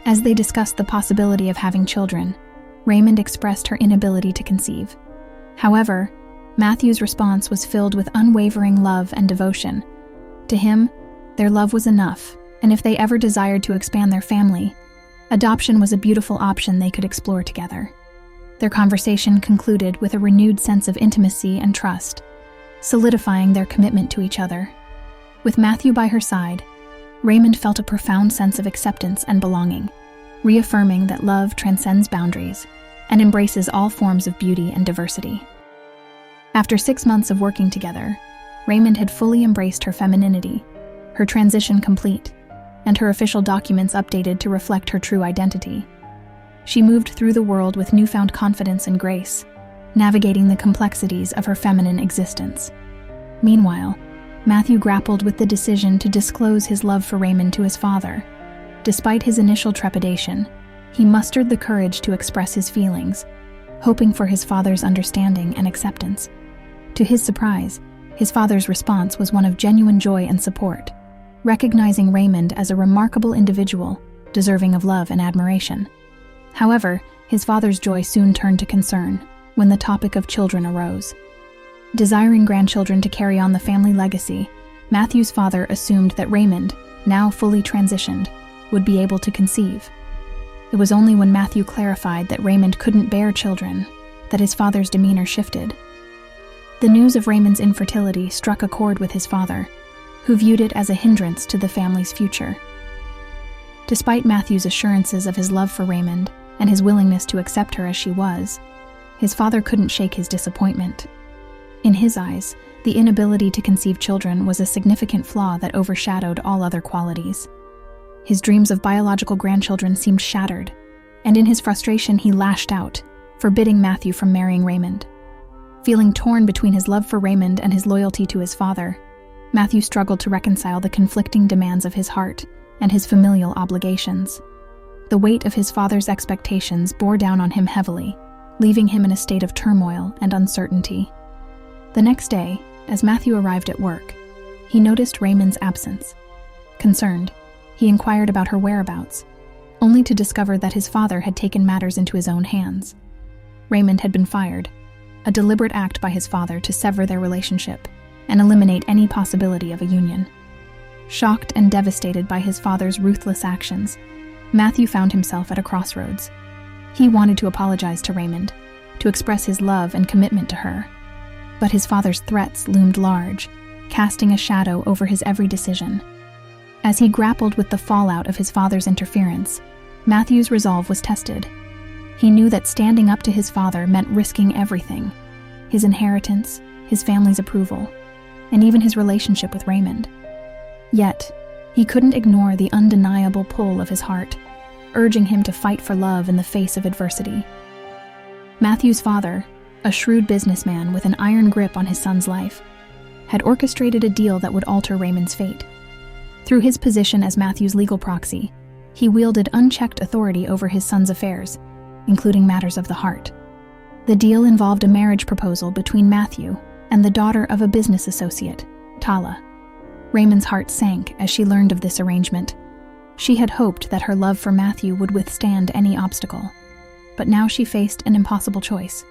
As they discussed the possibility of having children, Raymond expressed her inability to conceive. However, Matthew's response was filled with unwavering love and devotion. To him, their love was enough, and if they ever desired to expand their family, adoption was a beautiful option they could explore together. Their conversation concluded with a renewed sense of intimacy and trust, solidifying their commitment to each other. With Matthew by her side, Raymond felt a profound sense of acceptance and belonging, reaffirming that love transcends boundaries and embraces all forms of beauty and diversity. After 6 months of working together, Raymond had fully embraced her femininity, her transition complete, and her official documents updated to reflect her true identity. She moved through the world with newfound confidence and grace, navigating the complexities of her feminine existence. Meanwhile, Matthew grappled with the decision to disclose his love for Raymond to his father. Despite his initial trepidation, he mustered the courage to express his feelings, hoping for his father's understanding and acceptance. To his surprise, his father's response was one of genuine joy and support, recognizing Raymond as a remarkable individual, deserving of love and admiration. However, his father's joy soon turned to concern when the topic of children arose. Desiring grandchildren to carry on the family legacy, Matthew's father assumed that Raymond, now fully transitioned, would be able to conceive. It was only when Matthew clarified that Raymond couldn't bear children that his father's demeanor shifted. The news of Raymond's infertility struck a chord with his father, who viewed it as a hindrance to the family's future. Despite Matthew's assurances of his love for Raymond and his willingness to accept her as she was, his father couldn't shake his disappointment. In his eyes, the inability to conceive children was a significant flaw that overshadowed all other qualities. His dreams of biological grandchildren seemed shattered, and in his frustration he lashed out, forbidding Matthew from marrying Raymond. Feeling torn between his love for Raymond and his loyalty to his father, Matthew struggled to reconcile the conflicting demands of his heart and his familial obligations. The weight of his father's expectations bore down on him heavily, leaving him in a state of turmoil and uncertainty. The next day, as Matthew arrived at work, he noticed Raymond's absence. Concerned, he inquired about her whereabouts, only to discover that his father had taken matters into his own hands. Raymond had been fired, a deliberate act by his father to sever their relationship and eliminate any possibility of a union. Shocked and devastated by his father's ruthless actions, Matthew found himself at a crossroads. He wanted to apologize to Raymond, to express his love and commitment to her. But his father's threats loomed large, casting a shadow over his every decision. As he grappled with the fallout of his father's interference, Matthew's resolve was tested. He knew that standing up to his father meant risking everything: his inheritance, his family's approval, and even his relationship with Raymond. Yet, he couldn't ignore the undeniable pull of his heart, urging him to fight for love in the face of adversity. Matthew's father, a shrewd businessman with an iron grip on his son's life, had orchestrated a deal that would alter Raymond's fate. Through his position as Matthew's legal proxy, he wielded unchecked authority over his son's affairs, including matters of the heart. The deal involved a marriage proposal between Matthew and the daughter of a business associate, Tala. Raymond's heart sank as she learned of this arrangement. She had hoped that her love for Matthew would withstand any obstacle, but now she faced an impossible choice: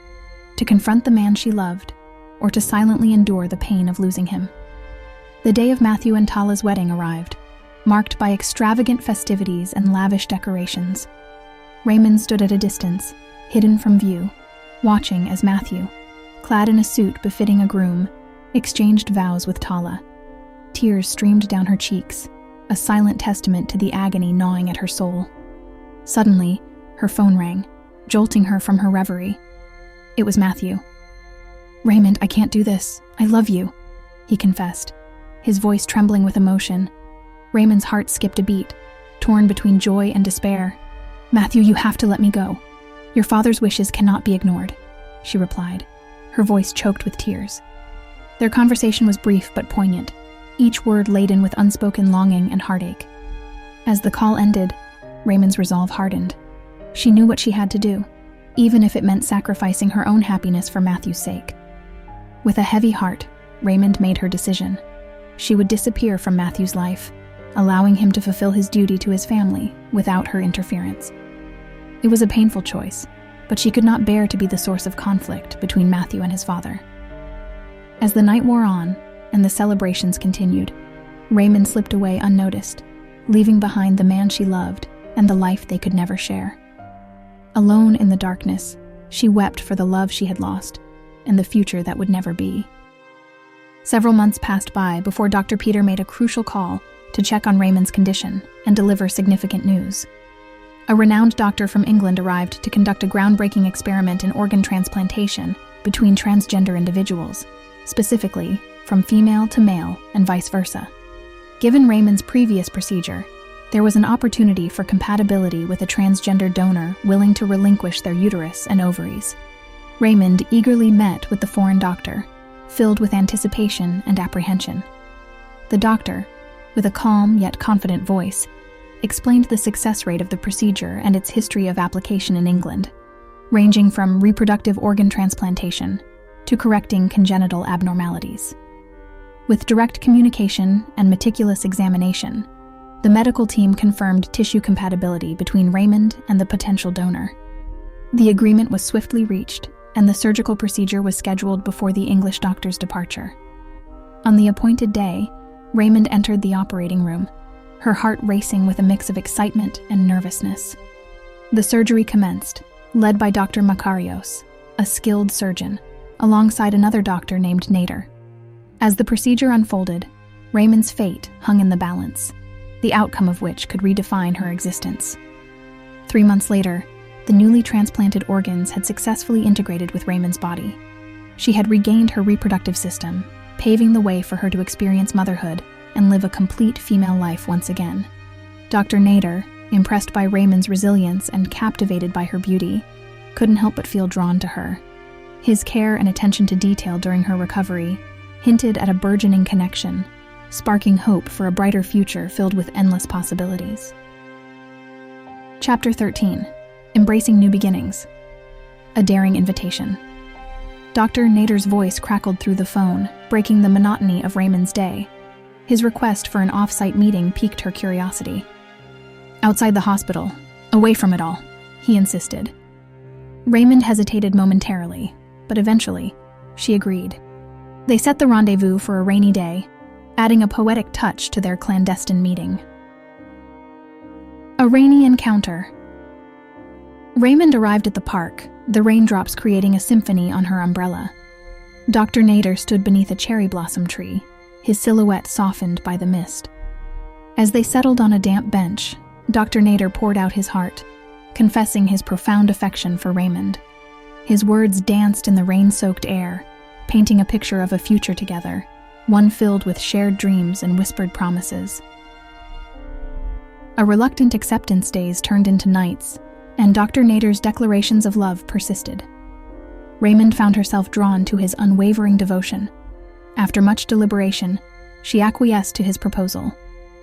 to confront the man she loved, or to silently endure the pain of losing him. The day of Matthew and Tala's wedding arrived, marked by extravagant festivities and lavish decorations. Raymond stood at a distance, hidden from view, watching as Matthew, clad in a suit befitting a groom, exchanged vows with Tala. Tears streamed down her cheeks, a silent testament to the agony gnawing at her soul. Suddenly, her phone rang, jolting her from her reverie. It was Matthew. "Raymond, I can't do this. I love you," he confessed, his voice trembling with emotion. Raymond's heart skipped a beat, torn between joy and despair. "Matthew, you have to let me go. Your father's wishes cannot be ignored," she replied, her voice choked with tears. Their conversation was brief but poignant, each word laden with unspoken longing and heartache. As the call ended, Raymond's resolve hardened. She knew what she had to do, even if it meant sacrificing her own happiness for Matthew's sake. With a heavy heart, Raymond made her decision. She would disappear from Matthew's life, allowing him to fulfill his duty to his family without her interference. It was a painful choice, but she could not bear to be the source of conflict between Matthew and his father. As the night wore on and the celebrations continued, Raymond slipped away unnoticed, leaving behind the man she loved and the life they could never share. Alone in the darkness, She wept for the love she had lost and the future that would never be. Several months passed by before Dr. Peter made a crucial call to check on Raymond's condition and deliver significant news. A renowned doctor from England arrived to conduct a groundbreaking experiment in organ transplantation between transgender individuals, specifically from female to male and vice versa. Given Raymond's previous procedure, there was an opportunity for compatibility with a transgender donor willing to relinquish their uterus and ovaries. Raymond eagerly met with the foreign doctor, filled with anticipation and apprehension. The doctor, with a calm yet confident voice, explained the success rate of the procedure and its history of application in England, ranging from reproductive organ transplantation to correcting congenital abnormalities. With direct communication and meticulous examination, the medical team confirmed tissue compatibility between Raymond and the potential donor. The agreement was swiftly reached, and the surgical procedure was scheduled before the English doctor's departure. On the appointed day, Raymond entered the operating room, her heart racing with a mix of excitement and nervousness. The surgery commenced, led by Dr. Makarios, a skilled surgeon, alongside another doctor named Nader. As the procedure unfolded, Raymond's fate hung in the balance, the outcome of which could redefine her existence. 3 months later, the newly transplanted organs had successfully integrated with Raymond's body. She had regained her reproductive system, paving the way for her to experience motherhood and live a complete female life once again. Dr. Nader, impressed by Raymond's resilience and captivated by her beauty, couldn't help but feel drawn to her. His care and attention to detail during her recovery hinted at a burgeoning connection, sparking hope for a brighter future filled with endless possibilities. Chapter 13. Embracing New Beginnings. A daring invitation. Dr. Nader's voice crackled through the phone, breaking the monotony of Raymond's day. His request for an off-site meeting piqued her curiosity. Outside the hospital, away from it all, he insisted. Raymond hesitated momentarily, but eventually, she agreed. They set the rendezvous for a rainy day, adding a poetic touch to their clandestine meeting. A rainy encounter. Raymond arrived at the park, the raindrops creating a symphony on her umbrella. Dr. Nader stood beneath a cherry blossom tree, his silhouette softened by the mist. As they settled on a damp bench, Dr. Nader poured out his heart, confessing his profound affection for Raymond. His words danced in the rain-soaked air, painting a picture of a future together, one filled with shared dreams and whispered promises. A reluctant acceptance days turned into nights, and Dr. Nader's declarations of love persisted. Raymond found herself drawn to his unwavering devotion. After much deliberation, she acquiesced to his proposal,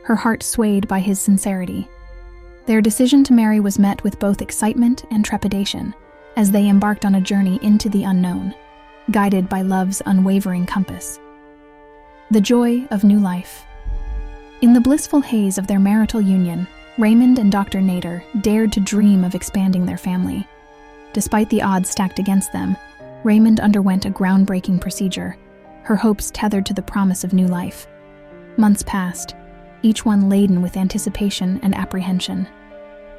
her heart swayed by his sincerity. Their decision to marry was met with both excitement and trepidation as they embarked on a journey into the unknown, guided by love's unwavering compass. The joy of new life. In the blissful haze of their marital union, Raymond and Dr. Nader dared to dream of expanding their family. Despite the odds stacked against them, Raymond underwent a groundbreaking procedure, her hopes tethered to the promise of new life. Months passed, each one laden with anticipation and apprehension.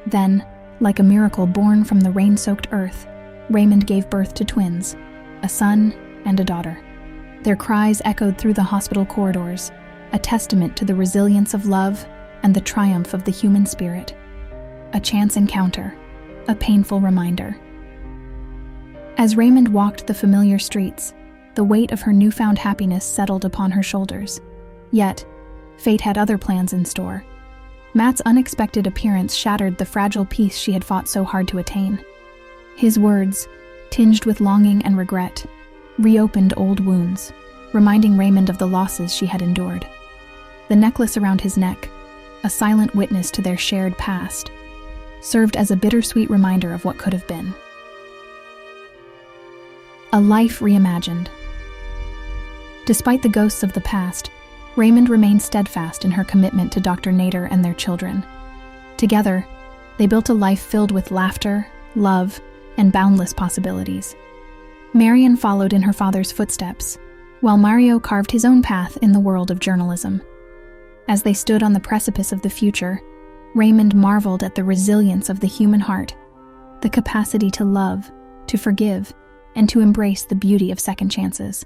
Then, like a miracle born from the rain-soaked earth, Raymond gave birth to twins, a son and a daughter. Their cries echoed through the hospital corridors, a testament to the resilience of love and the triumph of the human spirit. A chance encounter, a painful reminder. As Raymond walked the familiar streets, the weight of her newfound happiness settled upon her shoulders. Yet, fate had other plans in store. Matt's unexpected appearance shattered the fragile peace she had fought so hard to attain. His words, tinged with longing and regret, reopened old wounds, reminding Raymond of the losses she had endured. The necklace around his neck, a silent witness to their shared past, served as a bittersweet reminder of what could have been. A life reimagined. Despite the ghosts of the past, Raymond remained steadfast in her commitment to Dr. Nader and their children. Together, they built a life filled with laughter, love, and boundless possibilities. Marion followed in her father's footsteps, while Mario carved his own path in the world of journalism. As they stood on the precipice of the future, Raymond marveled at the resilience of the human heart, the capacity to love, to forgive, and to embrace the beauty of second chances.